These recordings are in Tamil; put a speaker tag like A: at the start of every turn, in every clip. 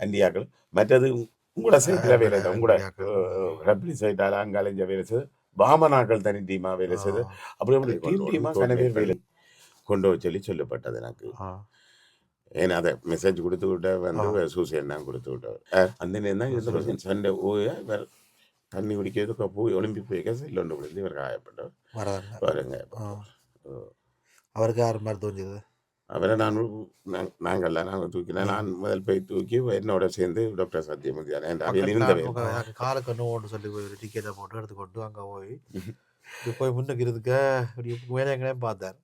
A: அண்டியாக்கள் மற்றது உங்களோட சைட்டில் வேலை செய்யுது உங்களோட ரப்ளி சைட்டால் அங்காலஞ்ச வேலை செய்யுது பாமனாக்கள் தனி டீமாக வேலை செய்யுது அப்படி டீமாக கனவே வேலை கொண்டு சொல்லி சொல்லப்பட்டது எனக்கு. ஏன்னா அதை மெசேஜ் கொடுத்து விட்ட வந்து சூசைட் தான் கொடுத்து விட்டவர் அந்த நேரம் தான் இருந்த சண்டை ஓய இவர் தண்ணி குடிக்கிறதுக்கு போய் ஒலிம்பிக் போய்க்க செல்லொண்டு விழுந்து இவர் காயப்பட்டவர் பாருங்க.
B: அவருக்கு யார் மாதிரி தோன்றுது
A: அவரை நாங்கள் தூக்கினேன். நான் முதல் போய் தூக்கி என்னோட சேர்ந்து டாக்டர் சத்யமூர்த்தி
B: இருந்தவர் காலுக்கு நோன்னு சொல்லி போய் டிக்கெட்டை போட்டு எடுத்துக்கொண்டு அங்கே போய் முன்னுக்கு இருக்க வேலை எங்களையும் பார்த்தார்.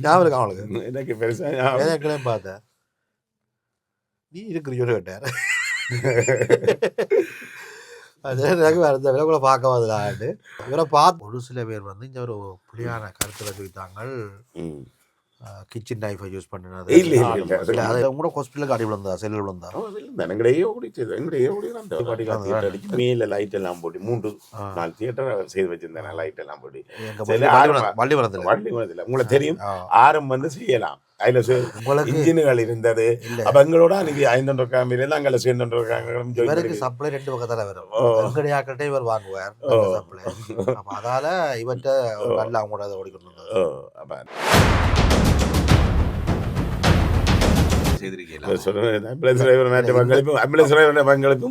B: ஞாபகம் அவளுக்கு
A: எனக்கு பெருசாக
B: வேலை எங்களையும் பார்த்தார். நீ இருக்கிற கேட்டார். விலகுல பார்க்க வந்தாண்டு இவரை பார்த்து ஒரு சில பேர் வந்து இந்த ஒரு புலியான கருத்துல சொல்லித்தாங்க கிச்சன் நைஃபை யூஸ் பண்ணினது கூட ஹாஸ்பிட்டலுக்கு அடி விழுந்தா செல்லில் விழுந்தா
A: மேல லைட் எல்லாம் போட்டு 3-4 தியேட்டர் செய்து வச்சிருந்தேன். லைட் எல்லாம் போட்டு வள்ளிமரத்தில் உங்களுக்கு தெரியும் ஆரம் வந்து செய்யலாம். அதுல இன்ஜின்கள் இருந்தது. அப்ப எங்களோட அன்னைக்கு 500 காமில அங்கே சேர்ந்து
B: சப்ளை 2 பக்கத்தால வரும். எங்கடையாக்கிட்டே இவர் வாங்குவார் சப்ளை. அதால இவர்கிட்ட நல்ல அவங்களோட அதை ஓடிக்கொண்டு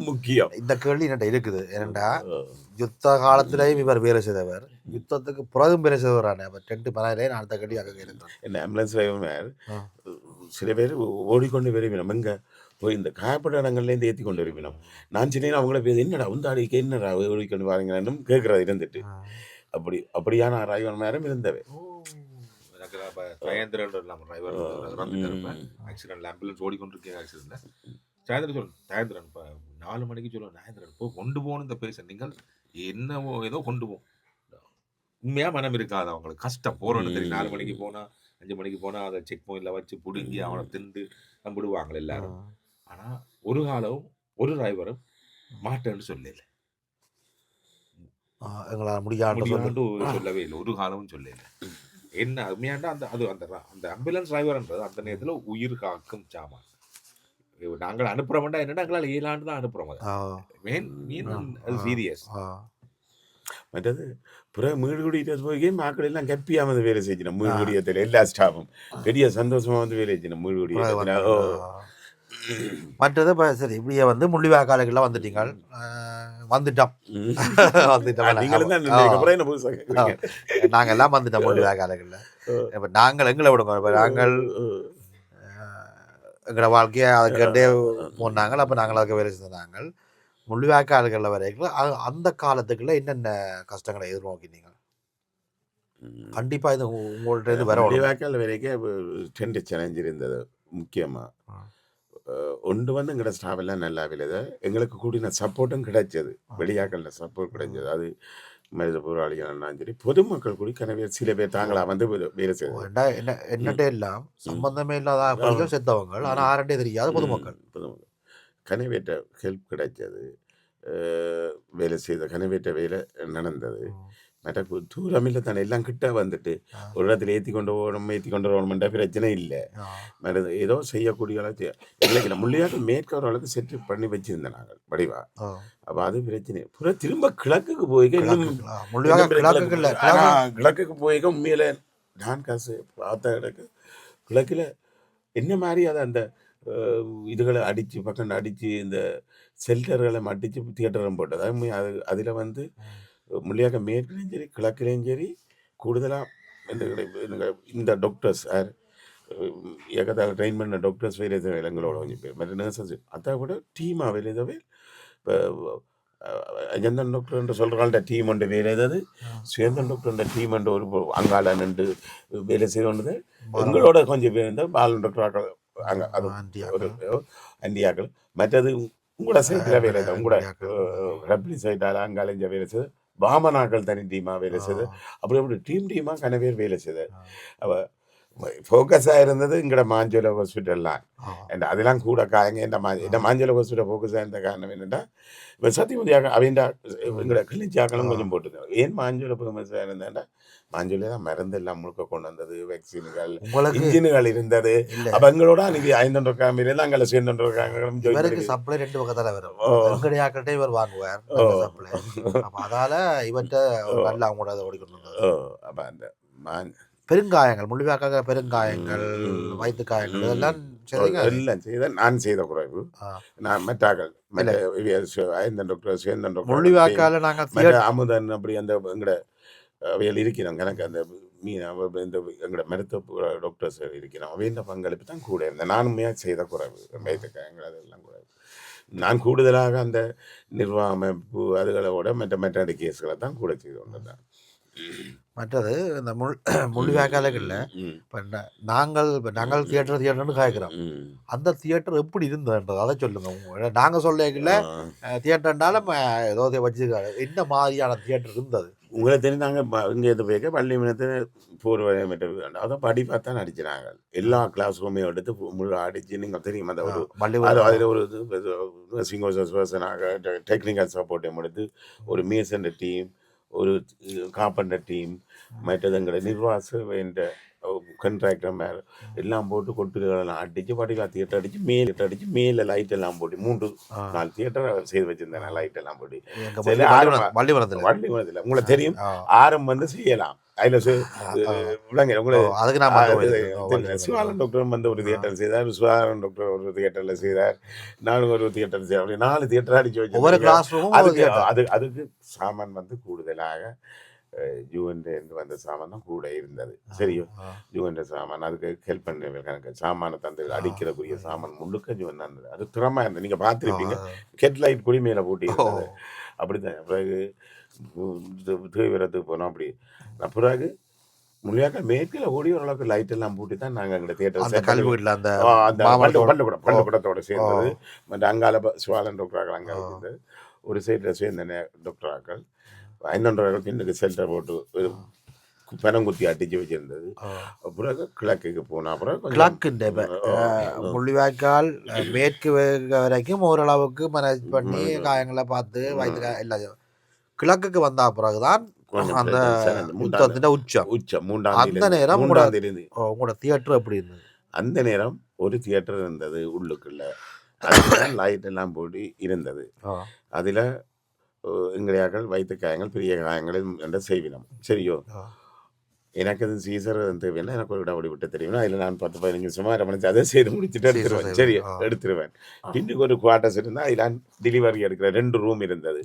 A: முக்கியம்.
B: இந்த கேள்வி என்கிட்ட இருக்குது. ஏனண்டா யுத்த காலத்திலேயும் இவர் வேலை செய்தவர், யுத்தத்துக்கு பிறகும் வேலை செய்தவரான 2 பனாயிலே நான் அடுத்த கேள்வி அங்கே இருந்தேன்.
A: என்ன ஆம்புலன்ஸ் டிரைவர் சில பேர் ஓடிக்கொண்டு விரும்பினோம். எங்க போய் இந்த காயப்பட்ட இடங்கள்லேருந்து ஏற்றி கொண்டு விரும்பினோம். நான் சின்ன அவங்கள பேர் என்னடா உந்தாடிக்கு என்னடா ஓடிக்கொண்டு வாரீங்கன்னு கேட்கறது இருந்துட்டு அப்படியான ராய்வன் நேரம் இருந்தவை.
C: ஆம்புலன்ஸ் ஓடிக்கொண்டிருக்கேன். ஆக்சிடென்ட்ல சாயந்தரம் சொல்லணும் சாயந்தரம் இப்போ 4 மணிக்கு சொல்லுவோம் சாயந்தரம் இப்போ கொண்டு போகணும் இந்த பேச நீங்கள் என்னவோ ஏதோ கொண்டு போகும். உண்மையா மனம் இருக்காது அவங்களுக்கு. கஷ்டம் போறோன்னு தெரியும். 4 மணிக்கு போனா 5 மணிக்கு போனா அதை செக் பாயிண்ட்ல வச்சு பிடுங்கி அவனை திண்டு நம்பிடுவாங்க எல்லாரும். ஆனா ஒரு காலம் ஒரு டிரைவரும் மாட்டேன்னு சொல்லல, சொல்லவே இல்லை. ஒரு காலமும் சொல்லல. என்ன உண்மையாண்டா அந்த ஆம்புலன்ஸ் டிரைவர்ன்றது அந்த நேரத்தில் உயிர் காக்கும் சாமான். நாங்கள் அனுப்புறோம்டா என்னன்னா எங்களால் 7 ஆண்டு தான் அனுப்புறோம். அது சீரியஸ்.
A: மற்றது பிறகு மீள்குடியிட்ட போய் மக்கள் எல்லாம் கப்பியாமது வேலை செஞ்சோம். மீள்குடியத்தில் எல்லா ஸ்டாஃபும் பெரிய சந்தோஷமா வந்து வேலை செஞ்சோம் மீள்குடிய.
B: மற்றது இப்போ சரி இப்படியே வந்து முள்ளிவாய்க்காலுக்கெல்லாம் வந்துட்டீங்க. வந்துட்டோம் நாங்கள் எல்லாம் வந்துட்டோம் முள்ளிவாய்க்காலுக்குள்ள. இப்போ நாங்கள் எங்களை விடுங்க. இப்போ நாங்கள் எங்களோட வாழ்க்கையை அதுக்கிட்டே போனாங்க. அப்போ நாங்கள் அதுக்கு வேலை செஞ்சாங்க. முள்ளிவாய்க்காலுகளில் வரைக்கும் அந்த காலத்துக்குள்ள என்னென்ன கஷ்டங்களை எதிர்நோக்கினீங்க? கண்டிப்பாக இது உங்கள்கிட்ட இது வர
A: முள்ளிவாய்க்கால் வரைக்கும் 2 சேலஞ்ச் இருந்தது முக்கியமாக. ஒன்று வந்து எங்களோட ஸ்டாஃப் எல்லாம் நல்லா விளையுது. எங்களுக்கு கூடின சப்போர்ட்டும் கிடைச்சது. வெளியாக்கள சப்போர்ட் கிடைச்சது. அது மனித போராளிகள்னாலும் சரி பொதுமக்கள் கூடி கனவே சில பேர் தாங்களா வந்து வேலை செய்வாங்க.
B: என்னட்டே எல்லாம் சம்பந்தமே இல்லாத செத்தவங்க ஆனால் ஆரண்டே தெரியாத பொதுமக்கள்
A: கனவேற்ற ஹெல்ப் கிடைச்சது. வேலை செய்த கனவேற்ற வேலை நடந்தது. மற்ற தூரம் இல்லை தானே எல்லாம் கிட்ட வந்துட்டு ஒரு இடத்துல ஏற்றி கொண்டு வரணும்ன்ற பிரச்சனை இல்லை. ஏதோ செய்யக்கூடிய இல்லை முள்ளியாட்டு மேற்கவர் அளவுக்கு செட்டு பண்ணி வச்சிருந்தேன் நாங்கள் வடிவா. அப்போ அது பிரச்சனை புற திரும்ப கிழக்குக்கு போய்க்க கிழக்குக்கு போய்க்க உண்மையில நான் காசு பார்த்த கிடக்கு கிழக்கில் என்ன மாதிரி அதை அந்த இதுகளை அடித்து பக்கம் அடித்து இந்த ஷெல்டர்களை அடித்து தியேட்டரும் போட்டது. அது அதில் வந்து முள்ளியாக மேற்குலையும் சரி கிழக்கிலையும் சரி கூடுதலாக இந்த டாக்டர்ஸ் ஏகத்தால் ட்ரெயின் பண்ண டாக்டர்ஸ் வேலை செய்ய எங்களோட கொஞ்சம் பேர் மற்ற நர்சஸ் அதை விட டீமாக வேலை செய்யவே. இப்போ அஜந்தன் டாக்டர் சொல்கிறாள்ட டீம் ஒன்று வேலை ஏதாவது சுயந்தன் டாக்டர் டீம் ஒன்று ஒரு அங்கால நின்று வேலை செய்யணுது. எங்களோட கொஞ்சம் பேர் இருந்தால் பாலன் டாக்டர் அங்கே அது ஒரு அண்டியாக்கள். மற்றது உங்களோட சைட்டில் வேலை தான் உங்களோட ரப்ளி சைட்டால் அங்காலஞ்ச வேலை செய்து பாமனாக்கள் தனி டீமாக வேலை செய்து அப்படி டீமாக கனவேர் வேலை செய்த. அவள் ஃபோக்கஸாக இருந்தது இங்கட மாஞ்சோலை ஹாஸ்பிட்டல்லாம்.
B: ஆ.
A: அதெல்லாம் கூட காயங்க இந்த மாஞ்சோலை ஹாஸ்பிட்டல் ஃபோக்கஸாக இருந்த காரணம் என்னென்னா இப்போ சத்தியமதியாக அவன்டா எங்கட கிளிச்சாக்களும் கொஞ்சம் போட்டுருந்தாங்க. ஏன் மாஞ்சோலை ஃபேமஸாக இருந்தேன்டா மாஞ்சோலை தான் மருந்து எல்லாம் முழுக்க கொண்டு வந்தது, வேக்சின்கள்,
B: உங்களுக்கு
A: இன்ஜின்கள் இருந்தது.
B: இல்ல
A: அப்போ எங்களோட அன்றைக்கி 500 காமியில் அங்கே சேர்ந்துட்டு
B: இவருக்கு சப்ளை 2 பக்கத்தால வரும். எங்களுடைய ஆக்கள்கிட்ட இவர் வாங்குவார் சப்ளை. அப்ப அதால இவர்கிட்ட நல்லா அவங்களோட அதை ஓடிக்கொண்டு வந்தது.
A: அப்போ அந்த
B: பெருங்காயங்கள், முள்ளிவாக்காக பெருங்காயங்கள், வயிற்று காயங்கள் இதெல்லாம் செய்தீங்க?
A: எல்லாம் செய்த நான் செய்த குறைவு. நான் மெட்டாக்கள் ஐந்தன் டாக்டர் சேந்தன் டாக்டர்
B: முள்ளிவாக்கால நாங்க
A: அமுதன் அப்படி அந்த எங்கட அவையில் இருக்கிறோம். எனக்கு அந்த இந்த எங்களோட மருத்துவ டாக்டர்ஸ் இருக்கிறோம். அவையின் பங்களிப்பு தான் கூட இருந்தேன். நானுமே செய்த குறைவு வயிற்றுக்காயங்கள் அதெல்லாம் குறைவு. நான் கூடுதலாக அந்த நிர்வாக அமைப்பு அதுகளோட மெட்டடி கேஸ்களை தான் கூட செய்து கொண்டிருந்தேன்.
B: மற்றது இந்த முள்ளிவாக்காலகள்ல இப்போ நாங்கள் தியேட்டர்னு காய்க்கிறோம். அந்த தியேட்டர் எப்படி இருந்ததுன்றது அதை சொல்லுங்க. நாங்க சொல்லல தியேட்டர்னால ஏதோ வச்சுருக்காரு. என்ன மாதிரியான தியேட்டர் இருந்தது
A: உங்களுக்கு தெரியும்? நாங்கள் இங்கே எது போய்க்க பள்ளி மினத்து பூர்வ அதான் படி பார்த்தா நடிச்சினாங்க. எல்லா கிளாஸ் ரூமையும் எடுத்து முழு அடிச்சு நீங்கள் தெரியும். அந்த ஒரு அதில் ஒரு இது சிங்கோசனாக டெக்னிக்கல் சப்போர்ட்டையும் எடுத்து ஒரு மேசன் டீம், ஒரு காப்பண்டர் டீம், மற்றது எங்களை நிர்வாக வேண்ட கண்ட்ராக்டர் மேலே எல்லாம் போட்டு கொட்டுகளெல்லாம் அடித்து படிக்கா தியேட்டர் அடித்து மேலே லைட் எல்லாம் போட்டு 3-4 தியேட்டர் செய்து வச்சுருந்தேன். லைட் எல்லாம் போட்டு வள்ளிமரத்தில் உங்களுக்கு தெரியும். ஆரம் வந்து செய்யலாம். அதில் விளங்க உங்களுக்கு சிவாலன் டாக்டரும் வந்து ஒரு தியேட்டர் செய்தார், சுகாரன் டாக்டர் ஒரு தியேட்டரில் செய்தார், நானும் ஒரு தியேட்டர் செய்தார். அப்படி 4 தியேட்டர் அடித்து வச்சு அதுக்கு சாமான் வந்து கூடுதலாக யூஎன்லேருந்து வந்த சாமான் தான் கூட இருந்தது. சரியோ யூஎன் சாமான் அதுக்கு ஹெல்ப் பண்ண கணக்கு சாமானை தந்து அடிக்கிறக்கூடிய சாமான் முழுக்க யூஎன் இருந்தது. அது திறமா இருந்தது. நீங்கள் பார்த்துருப்பீங்க. ஹெட்லைட் குடி மேலே போட்டி இருந்தது. அப்படித்தான். பிறகு தீவிரத்துக்கு போனோம். அப்படி பிறகு முள்ளியாக்கால் மேற்கில் ஓடி ஓரளவுக்கு லைட் எல்லாம் பூட்டி தான் நாங்கள் எங்கள் தியேட்டர் பள்ளிக்கூடத்தோட சேர்ந்தது. மற்ற அங்கால சுவாலன் டாக்டராக்கள் அங்கே இருந்தது. ஒரு சைடில் சேர்ந்த டாக்டராக்கள் 500 பின்னுக்கு செல்டர் போட்டு பனங்குத்தி அடிச்சு வச்சிருந்தது. அப்புறம் கிழக்குக்கு போனால் அப்புறம்
B: கிழக்குண்ட முள்ளிவாய்க்கால் மேற்கு வரைக்கும் ஓரளவுக்கு மேனேஜ் பண்ணி காயங்களை பார்த்து வயிற்று எல்லாம் கிழக்குக்கு வந்த பிறகுதான் அந்த யுத்தத்தின் உச்சம் 3ஆம் நேரம் உங்களோட தியேட்டர் எப்படி இருந்தது?
A: அந்த நேரம் ஒரு தியேட்டர் இருந்தது உள்ளுக்குள்ள. அதுதான் லைட் எல்லாம் போட்டு இருந்தது. அதில் எங்களையாக்கள் வயிற்று காயங்கள் பெரிய காயங்கள் என்ற செய்வினம். சரியோ எனக்கு அது சீசர் தேவைன்னா எனக்கு ஒரு இடப்படி விட்டு தெரியும். அதில் நான் 10-15 நிமிஷமா அரமணிச்சு அதை செய்து முடிச்சுட்டு எடுத்துருவேன். சரி எடுத்துருவேன். பின்னுக்கு ஒரு குவார்ட்டர்ஸ் இருந்தால் அதில் டெலிவரி எடுக்கிற 2 ரூம் இருந்தது.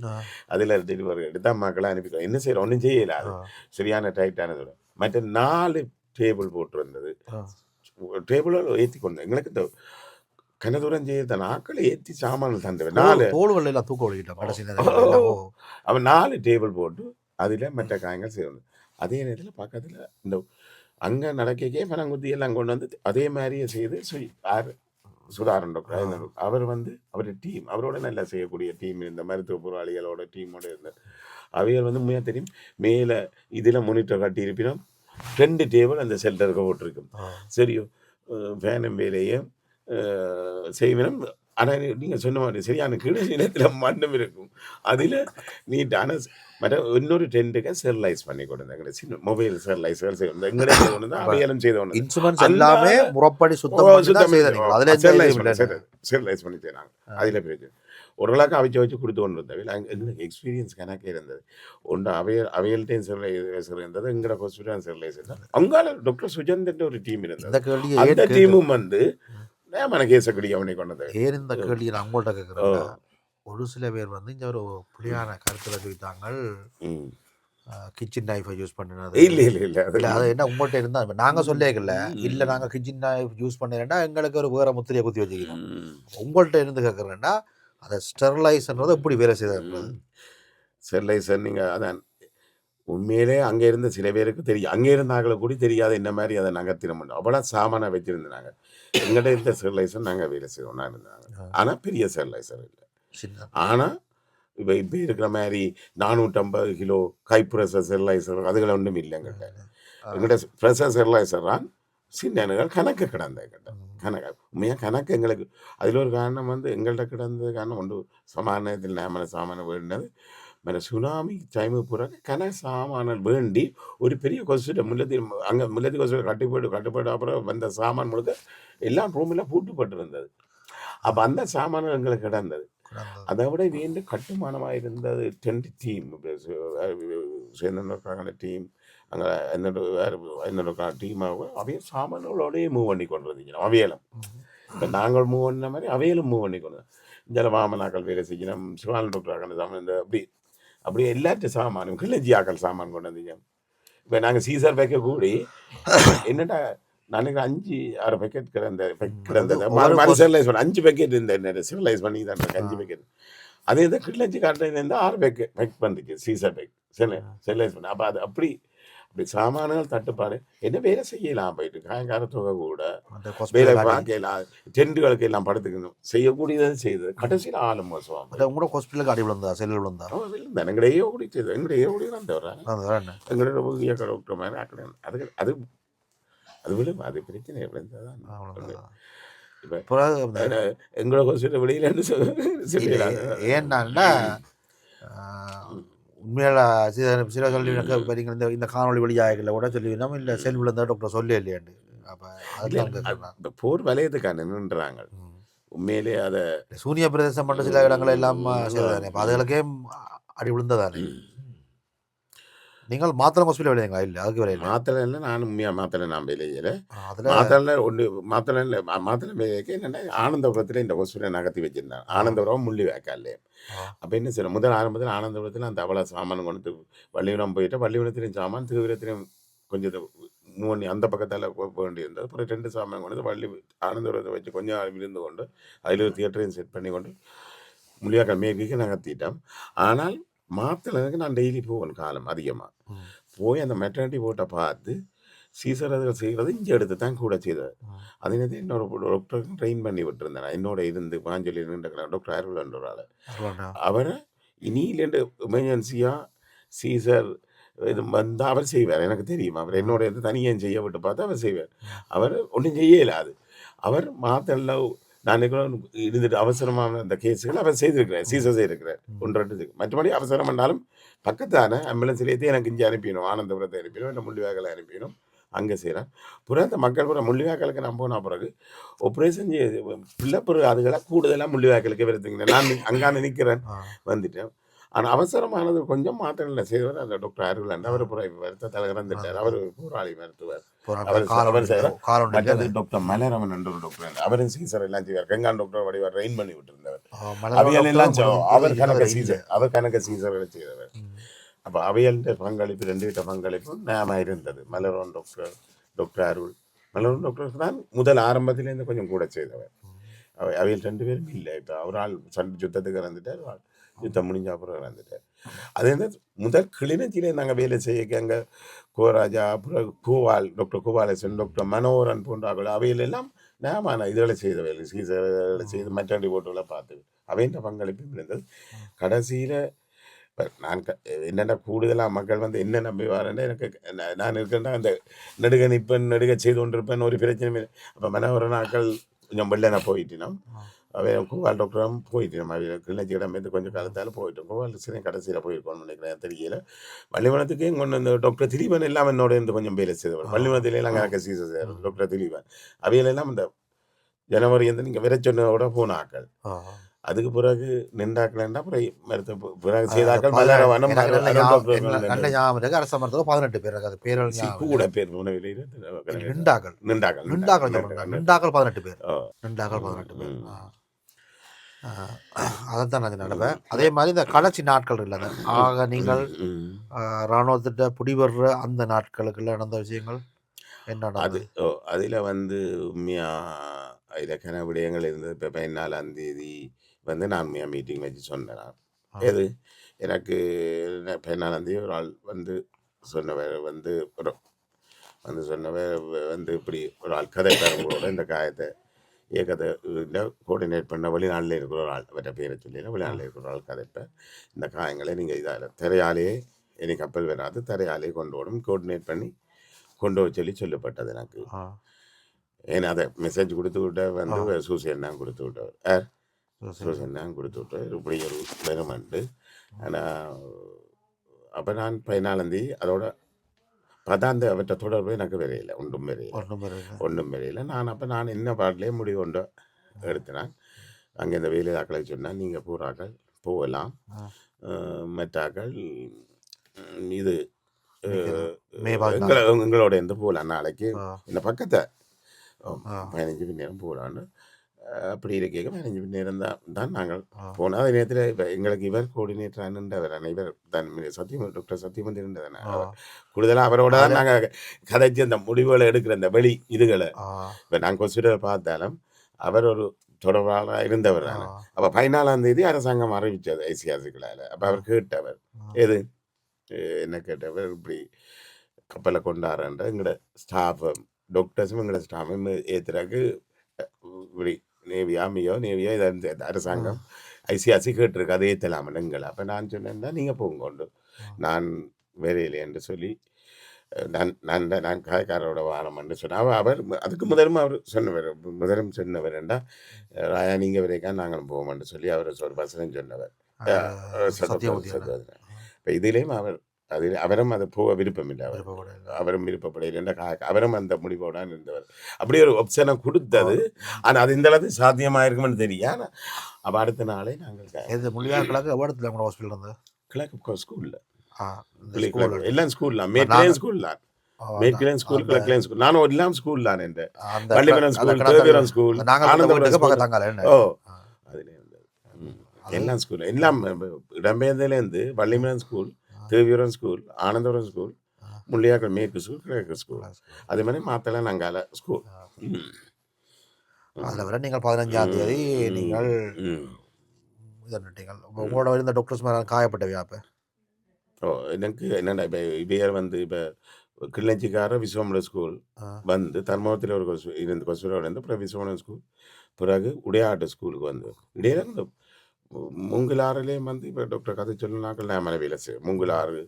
A: அதில் டெலிவரி எடுத்து அம்மாக்கெல்லாம் அனுப்பிடுவோம். என்ன செய்யறோம்? ஒன்றும் செய்யலாது. சரியான டைட்டானது. மற்ற 4 டேபிள் போட்டு வந்தது. டேபிளோ ஏற்றி கொண்டு எங்களுக்கு இந்த கனதூரம் செய்த நாட்களை ஏற்றி சாமான்கள் தந்துவேன். 4
B: தோள்கள் எல்லாம் தூக்க ஓடிக்கிட்டோம்.
A: அவன் 4 டேபிள் போட்டு அதில் மற்ற காயங்கள் செய்யணும். அதே நேரத்தில் பக்கத்தில் இந்த அங்கே நடக்கே பனங்குத்தி எல்லாம் கொண்டு வந்து அதே மாதிரியே செய்து சுதாரன் டாக்டர் அவர் வந்து அவருடைய டீம் அவரோட நல்லா செய்யக்கூடிய டீம் இருந்த மருத்துவ போராளிகளோட டீமோட இருந்தார். அவைகள் வந்து உண்மையாக தெரியும். மேலே இதில் மானிட்டர் கட்டியிருப்பினோம். 2 டேபிள் அந்த செல்டருக்கு போட்டிருக்கும். சரியோ ஃபேனும் வேலையும் செய்வினம். ஆனால் நீங்கள் சொன்ன மாதிரி சரியான கீழே நேரத்தில் மண்ணும் இருக்கும். அதில் நீட்டான மற்ற இன்னொரு டென்ட்டுக்கு ஸ்டெர்லைஸ் பண்ணி கொடுத்தாங்க. சின்ன மொபைல் ஸ்டெர்லைசர் செய்யணும். எங்களே கொண்டு தான் அவையெல்லாம் செய்தோம்.
B: இன்ஸ்ட்ருமெண்ட்ஸ் எல்லாமே முறைப்படி சுத்தம்
A: ஸ்டெர்லைஸ் பண்ணி செய்கிறாங்க. அதில் போயிட்டு ஓரளவுக்கு அவைச்சு வச்சு கொடுத்து கொண்டு இருந்தவை. எங்களுக்கு எக்ஸ்பீரியன்ஸ் கணக்கே இருந்தது. ஒன்று அவையல்ட்டையும் ஸ்டெர்லைசர் இருந்தது. எங்களோட ஹாஸ்பிட்டல் ஸ்டெர்லைசர் இருந்தால் அங்கால டாக்டர் சுஜந்தன்ற ஒரு டீம் இருந்தது. அந்த டீமும் வந்து கேசக்கூடிய அவனை கொண்டது.
B: இந்த கேள்வி நான் அவங்கள்ட்ட கேட்குறேன். ஒரு சில பேர் வந்து இங்கே ஒரு புலியான கருத்தில் சொல்லித்தாங்க கிச்சன் நைஃபை யூஸ் பண்ணினது.
A: இல்லை
B: அது என்ன உங்கள்கிட்ட இருந்தால் நாங்கள் சொல்லிக்கல. இல்லை நாங்கள் கிச்சன் நைஃப் யூஸ் பண்ணினா எங்களுக்கு ஒரு வேறு முத்திரையை குத்தி வச்சுக்கிறோம். உங்கள்கிட்ட இருந்து கேட்குறேன்னா அதை ஸ்டெர்லைசர்ன்றது எப்படி வேலை செய்யறது?
A: ஸ்டெர்லைசர் நீங்கள் அதான் உண்மையிலே அங்கே இருந்த சில பேருக்கு தெரியும். அங்கே இருந்தாங்கள கூட தெரியாத என்ன மாதிரி அதை நகர்த்தின மாட்டோம். அவ்வளோ சாமானை வச்சுருந்தாங்க. எங்கள்கிட்ட இருந்த ஸ்டெர்லைசர் நாங்கள் வேலை செய்வோம்னா இருந்தாங்க. ஆனால் பெரிய ஸ்டெர்லைசர் இல்லை. ஆனால் இப்போ இருக்கிற மாதிரி 450 கிலோ கைப்ரெஷர் ஸ்டெர்லைசர் அதுகளை ஒன்றும் இல்லை எங்கள்கிட்ட. எங்கள்கிட்ட ப்ரெஷர் ஸ்டெர்லைசர் தான் சின்னங்கள் கணக்கு கிடந்த கணக்கு உண்மையாக கணக்கு எங்களுக்கு அதில் ஒரு காரணம் வந்து எங்கள்கிட்ட கிடந்தது காரணம் ஒன்று சமாதானத்தில் நாம சாமானம் வேண்டினது மேலே சுனாமி டைமு பிறகு சாமான்கள் வேண்டி ஒரு பெரிய கொசுட முல்லத்தி கொசுட கட்டுப்பாடு அப்புறம் வந்த சாமான் முழுக்க எல்லாம் ரூமில் பூட்டுப்பட்டு இருந்தது. அப்போ அந்த சாமான்கள் எங்களுக்கு கிடந்தது. அதை விட வேண்டு கட்டுமானமாக இருந்தது 10 டீம் சேர்ந்த டீம் அங்கே என்னோட டீமாக அவைய சாமான்களோடய மூவ் பண்ணி கொண்டு வந்தீங்க அவையலும். இப்போ நாங்கள் மூவ் பண்ண மாதிரி அவையலும் மூவ் பண்ணி கொண்டு இந்த வாமனாக்கள் வேலை செய்யணும் சிவானல் டாக்டர் சாமான் இந்த அப்படி எல்லாத்தையும் சாமானும் கிளஞ்சியாக்கள் சாமான் கொண்டு வந்தீங்க. இப்போ நாங்கள் சீசர் வைக்க கூடி என்னடா நாளைக்கு 5-6 பேக்கெட் கிடந்தது 5 பேக்கெட் இந்த சிவிலைஸ் பண்ணி தான் 5 பேக்கெட் அதே இந்த கிளஞ்சி காட்டிலேருந்து 6 பேக் பண்ணிருக்கு சீசர் பேக் சிவிலைஸ் பண்ணி. அப்போ அது அப்படி சாமான்கள் தட்டுப்பாடு என்ன வேலை செய்யலாம் போயிட்டு காயங்கார தொகை கூட வேலை பார்க்கலாம் டென்ட்டுகளுக்கு எல்லாம் படுத்துக்கணும் செய்யக்கூடியது செய்தது கடைசியில் ஆளும் மோசம்
B: கூட ஹாஸ்பிட்டலுக்கு அடி விழுந்தா செல்லில் விழுந்தா
A: எங்களையே ஓடி செய்தது எங்களையே ஓடி வந்தவர எங்களோட டாக்டர் மாதிரி ஆக்கணும். அது அது விட அது பிரச்சனை விழுந்ததான் இப்போ எங்களோட ஹாஸ்பிட்டல் வெளியில
B: ஏன்னா உண்மையில சில சொல்லி இந்த இந்த காணொலி வழியாகல கூட சொல்லி நம்ம இல்லை செல் விழுந்தா டாக்டர் சொல்லி இல்லையாண்டு. அப்போ
A: அதுல போர் வலயத்துக்கான நின்றாங்க உண்மையிலே அதை
B: சூனிய பிரதேசம் மட்டும் சில இடங்கள் எல்லாம் செய்தானே அதுகளுக்கே அடி விழுந்ததானே. நீங்கள் மாத்திரை ஹாஸ்பிட்டல் விளையாங்க இல்லை அதுக்கு விளையாட
A: மாத்திரை இல்லை நான் உண்மையாக மாத்திரை நான் விளையில மாத்திரையில் ஒன்று மாத்திரை விளையாக்க என்னென்னா ஆனந்தபுரத்தில் இந்த ஹாஸ்பிட்டலை நகர்த்தி வச்சிருந்தாங்க. ஆனந்தபுரம் முள்ளி வேக்காலே அப்போ என்ன செய்யணும் முதல் ஆரம்பத்தில் ஆனந்தபுரத்தில் அந்த அவ்வளோ சாமான் கொண்டு வள்ளிவிடம் போயிட்டு வள்ளிவிடத்திலையும் சாமான் திருவிடத்திலையும் கொஞ்சம் மூணு அந்த பக்கத்தால் போக வேண்டியிருந்தது. அப்புறம் 2 சாமான் கொண்டு ஆனந்தபுரத்தை வச்சு கொஞ்சம் இருந்து கொண்டு அதில் ஒரு தியேட்டரையும் செட் பண்ணி கொண்டு முள்ளியாக்கால் மேற்கு நகர்த்திட்டோம். ஆனால் மாத்திரைக்கு நான் டெய்லி போவேன் காலம் அதிகமாக போய் அந்த மெட்டர்னிட்டி போட்டை பார்த்து சீசர்கள் செய்கிறது இங்கே எடுத்து தான் கூட செய்தது. அதே நேரத்தில் இன்னொரு டாக்டருக்கு ட்ரெயின் பண்ணி விட்டுருந்தேன் என்னோட இருந்து பாஞ்சலி டாக்டர் அருள்ன்றவரால் அவரை இனியிலேருந்து எமர்ஜென்சியாக சீசர் இது வந்தால் அவர் செய்வார். எனக்கு தெரியும் அவர் என்னோட இருந்து தனியாக செய்ய விட்டு பார்த்து அவர் செய்வார். அவர் ஒன்றும் செய்ய இல்லாது அவர் மாத்திரையில் நான் இருந்துட்டு அவசரமான அந்த கேஸுகள் அவர் செய்திருக்கிறேன் சீசர் செய்திருக்கிறார் 1-2 மற்றபடி அவசரம் பண்ணாலும் பக்கத்தான ஆம்புலன்ஸ்லேயே எனக்கு இங்கே அனுப்பிடணும் ஆனந்தபுரத்தை அனுப்பிடும் இல்லை முள்ளிவாய்க்காலை அனுப்பிடும் அங்கே செய்கிறேன். புறத்த மக்கள் பூரா முள்ளிவாய்க்காலுக்கு நான் போன பிறகு ஆப்ரேஷன் பிள்ளைப்புற அதுகளாக கூடுதலாக முள்ளிவாய்க்காலுக்கு வருதுங்க. நான் அங்கான நிற்கிறேன் வந்துட்டேன். ஆனால் அவசரமானது கொஞ்சம் மாத்திரம் செய்தவர் அந்த டாக்டர் அருள் அவர் வருத்த தலைவர் வந்துட்டார். அவர் போராளி மருத்துவர் டாக்டர் மலரவன் என்ற ஒரு டாக்டர் அவரும் சீசர் எல்லாம் செய்வார். கங்கான் டாக்டர் வடிவார் ட்ரெயின் பண்ணி விட்டுருந்தவர். அவையல் எல்லாம் அவர் கணக்க சீசர்களை செய்தவர். அப்போ அவையல் பங்களிப்பு 2 வீட்ட பங்களிப்பு நாம இருந்தது. மலரவன் டாக்டர் அருள் மலரவன் டாக்டர் தான் முதல் ஆரம்பத்திலேருந்து கொஞ்சம் கூட செய்தவர். அவையல் 2 பேரும் இல்லை. இப்போ அவர் ஆள் யுத்தத்துக்கு இறந்துட்டார். யுத்தம் முடிஞ்ச அப்புறம் இறந்துட்டார். அதே முதல் கிளிநொச்சியிலே நாங்கள் வேலை செய்ய அங்கே கோராஜா அப்புறம் டாக்டர் கோபாலசன் டாக்டர் மனோகரன் போன்றார்கள் அவையிலெல்லாம் நாமான இதுகளை செய்த வேலை சீசர்களை செய்து மெட்டர்னிட்டி போட்டுகளை பார்த்து அவைன்ற பங்களிப்பு இருந்தது. கடைசியில் நான் என்னென்ன கூடுதலாக மக்கள் வந்து என்ன நம்பி வரேன்னா எனக்கு நான் இருக்கேன்னா அந்த நெடுக செய்து கொண்டிருப்பேன் ஒரு பிரச்சனை. அப்போ மனோகரன் நாட்கள் கொஞ்சம் வெள்ளன போயிட்டினோம். அவன் கோவால் டாக்டரும் போயிட்டோம். அவன் கிளிநொச்சியிடம் இருந்து கொஞ்சம் காலத்தால் போயிட்டோம். கோவால் சிறிய கடைசியில் போயிருக்கோம்னு நினைக்கிறேன் தெரியல. வள்ளிவனத்துக்கே கொண்டு வந்து டாக்டர் திலீபன் எல்லாம் என்னோட இருந்து கொஞ்சம் வேலை செய்தவன். வள்ளிவனத்திலாம் கணக்க சீசர் செய்வார் டாக்டர் திலீபன். அவையிலெல்லாம் இந்த ஜனவரி வந்து நீங்கள் விரை சொன்னதோட போன ஆக்கள். அதுக்கு பிறகு நின்றாக்கலன்னா பிறகு செய்தாக்கள் மலரவனம்
B: நல்ல ஞாபகம் அரச மருத்துவம் 18 பேர் அது பேர்கள்
A: கூட பேர்
B: நின்றாக்கள் 18 பேர் 18 பேர் அதைத்தான் நான் நடப்பேன். அதே மாதிரி இந்த கடைசி நாட்கள் இல்லை ஆக நீங்கள் இராணுவத்திட்ட பிடிபடுற அந்த நாட்களுக்குள்ள நடந்த விஷயங்கள் என்ன
A: அது அதில் வந்து உண்மையாக இலக்கண விடயங்கள் இருந்தது. இப்போ 14ஆம் தேதி வந்து நான் மீட்டிங் வச்சு சொன்னேன். எது எனக்கு 14ஆம் தேதி ஒரு ஆள் வந்து சொன்னவர் வந்து சொன்னவர் வந்து இப்படி ஒரு ஆள் கதை தரங்களோட இந்த காயத்தை இயக்கத்தை கோஆர்டினேட் பண்ண வெளிநாட்டில் இருக்கிற ஒரு ஆள் அவற்றை பேரை சொல்லிடுறேன். வெளிநாட்டில் இருக்கிற ஒரு ஆள் கதைப்பேன் இந்த காயங்களை நீங்கள் இதால் திரையாலேயே இனி கப்பல் வராது திரையாலேயே கொண்டு போடும் கோஆர்டினேட் பண்ணி கொண்டு வர சொல்லப்பட்டது எனக்கு. ஏன்னா அதை மெசேஜ் கொடுத்து விட்ட
B: ஆ
A: வந்து சூசையன் தான் கொடுத்து விட்டவர்
B: சரி
A: சூசையன் தான் கொடுத்து விட்டவர் இப்படி ஒரு வெறுமண்டு. ஆனால் அப்போ நான் 14 அதோட 10 அவற்றை தொடர்பு எனக்கு வரையில ஒன்றும் வரையில
B: ஒன்றும் இல்லை
A: ஒன்றும் வரையில. நான் என்ன பாட்டிலே முடிவு கொண்டு எடுத்தினான். அங்கே இந்த வேலையாக்களை சொன்னால் நீங்கள் பூராக்கள் போகலாம்,
B: ஆ
A: மற்றாக்கள் இது
B: நிற்கிறேன் மே
A: எங்களை
B: 14
A: எங்களோட இருந்து போகலாம் நாளைக்கு
B: ஆ
A: இந்த பக்கத்தை
B: ஆ
A: 15 மணி நேரம் போகலான்னு. அப்படி இருக்க 15 மணி நேரம் தான் நாங்கள்
B: ஆ
A: போனோம். அதே நேரத்தில் இப்போ எங்களுக்கு இவர் கோஆர்டினேட்டர் அண்ணன்றவர் இவர் தான் சத்தியம் டாக்டர் சத்தியமந்திரன்
B: ஆ
A: அவர் கூடுதலாக அவரோட தான்
B: அதில்
A: நாங்கள் கதைச்சு அந்த முடிவுகளை எடுக்கிற அந்த வெளி இதுகளை
B: ஆ
A: இப்போ நாங்கள் ஹாஸ்பிட்டல் பார்த்தாலும் அவர் ஒரு தொடர்பாளராக இருந்தவர்
B: ஆ
A: தானே. அப்போ 14ஆம் தேதி அரசாங்கம் அறிவித்தது ஐசிஆர்சிகளால். அப்போ
B: ஆ
A: அவர் கேட்டவர்
B: ஆ
A: எது என்ன கேட்டவர் இப்படி கப்பலை கொண்டாடுற எங்களோட ஸ்டாஃபை டாக்டர்ஸும் எங்களோட ஸ்டாஃபும் ஏற்றுறாக்கு இப்படி நேவியோ இதை
B: ஆ
A: அரசாங்கம் ஐசிஆர்சி கேட்டிருக்கு அதை ஏற்றலாமல் எங்களை. அப்போ நான் சொன்னேன்னா நீங்கள் போங்க கொண்டு
B: ஆ
A: நான் வேலையில்லை என்று சொல்லி நான் காய்காரோட வாரம்னு சொன்னேன். அவர் அதுக்கு முதலும் அவர் சொன்னவர் என்றா ராயா நீங்கள் வரைக்கா நாங்களும் போவோம்னு சொல்லி அவர் ஒரு வசனம் சொன்னவர்.
B: சத்தியமூர்த்தி
A: இப்போ இதுலேயும் அவரும் அதை போக விருப்பம் இல்லை. அவரும் விருப்பப்படையில் அவரும் அந்த முடிவோட இருந்தவர். அப்படி ஒரு ஆப்ஷனை கொடுத்தது. ஆனால் அது இந்த அளவுக்கு சாத்தியமாக இருக்குமென்னு தெரியும். அப்போ அடுத்த நாளே நாங்கள்
B: மொழியாக்களுக்கு எவ்வளோ ஹாஸ்பிட்டல் இருந்து
A: கிழக்கு ஸ்கூலில்
B: ஸ்கூல்
A: எல்லாம் ஸ்கூல் தான், மேற்கிலேயும் ஸ்கூல் தான், மேற்கிலேயும் ஸ்கூல் கிழக்கிலேயும் ஸ்கூல். நானும் எல்லாம் ஸ்கூல் தான். என்ற
B: அந்த
A: பள்ளிமரம் ஸ்கூல், தேவிரம் ஸ்கூல், ஆனந்தபுரம் ஸ்கூல்.
B: பக்கத்தாங்க
A: ஓ அதுல இருந்தது எல்லாம் ஸ்கூல் எல்லாம் இடம்பெயர்ந்ததுலேருந்து பள்ளிமரம் ஸ்கூல், தேவிரம் ஸ்கூல், ஆனந்தபுரம் ஸ்கூல், முள்ளியாக்கள் மேற்கு ஸ்கூல், கிழக்கு ஸ்கூல். அதே மாதிரி மாத்தலாம் நாங்கால ஸ்கூல்.
B: அதில் வர நீங்கள் 15ஆம் தேதி நீங்கள் இதன்னுட்டீங்கள். உங்களோட இருந்த டாக்டர்ஸ் மேலே காயப்பட்டவையா? அப்போ
A: எனக்கு என்னென்ன இப்போ இவையர் வந்து இப்போ கிளிநொச்சிக்கார விஸ்வமண ஸ்கூல் வந்து தர்மபுரத்தில் ஒரு கொசுரோட இருந்து அப்புறம் விஸ்வமணன் ஸ்கூல், பிறகு உடையாட்டு ஸ்கூலுக்கு வந்து இடையில இந்த மூங்கிலாறுலேயும் வந்து இப்போ டாக்டர் கதை சொல்லினாக்கள் நான் மனைவியில் மூங்கிலாறு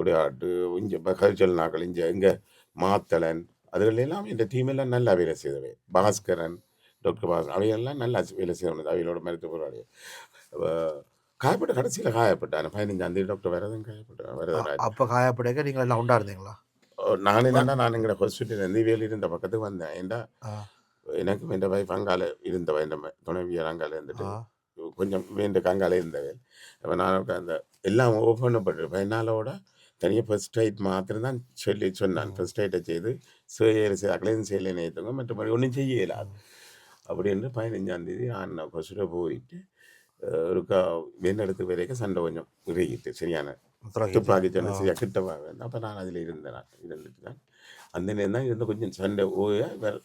A: உடையாட்டு இங்கே கதை சொல்லினாக்கள் இங்கே மாத்தளன் அதுகளெல்லாம் இந்த டீமெல்லாம் நல்லா வேலை செய்தவை. பாஸ்கரன், டாக்டர் பாஸ்கரன் அவையெல்லாம் நல்லா வேலை செய்தவனது. அவையோட மருத்துவ போராடி காயப்பட்ட கடைசியில் காயப்பட்டான் 15ஆம் தேதி டாக்டர் வரதான் காயப்பட்டான் வரதான்.
B: அப்போ காயப்படைக்க நீங்கள் எல்லாம் உண்டாருந்தீங்களா?
A: நான் என்னன்னா நான் எங்களோட ஹாஸ்பிட்டல் வேலி இருந்த பக்கத்துக்கு வந்தேன். ஏன்டா எனக்கும் என் வைஃப் அங்கால இருந்தவ, என் துணைவியர் அங்கால இருந்துட்டு கொஞ்சம் வேண்டுக்கு அங்கால இருந்தவன். அப்போ நான் அந்த எல்லாம் ஓப்பன் பண்ணப்பட்டிருப்பேன். என்னாலோட தனியாக ஃபர்ஸ்ட் எய்ட் மாத்திரம் தான் சொன்னான். ஃபர்ஸ்ட் எய்டை செய்து அக்களையும் செய்யலை நேற்றுங்க மற்றபடி ஒன்றும் செய்ய இயலாது அப்படின்னு 15ஆம் தேதி நான் ஹாஸ்பிட்டல் போயிட்டு ஒருக்கா வேண்டெடுத்து வரைக்கும் சண்டை கொஞ்சம் இறங்கிட்டு சரியான துப்பாக்கி சண்டை சரியாக கிட்டவா வேண்டாம். அப்போ நான் அதில் இருந்துட்டு தான் அந்த நேரம் தான் இருந்து கொஞ்சம் சண்டை ஓய வேறு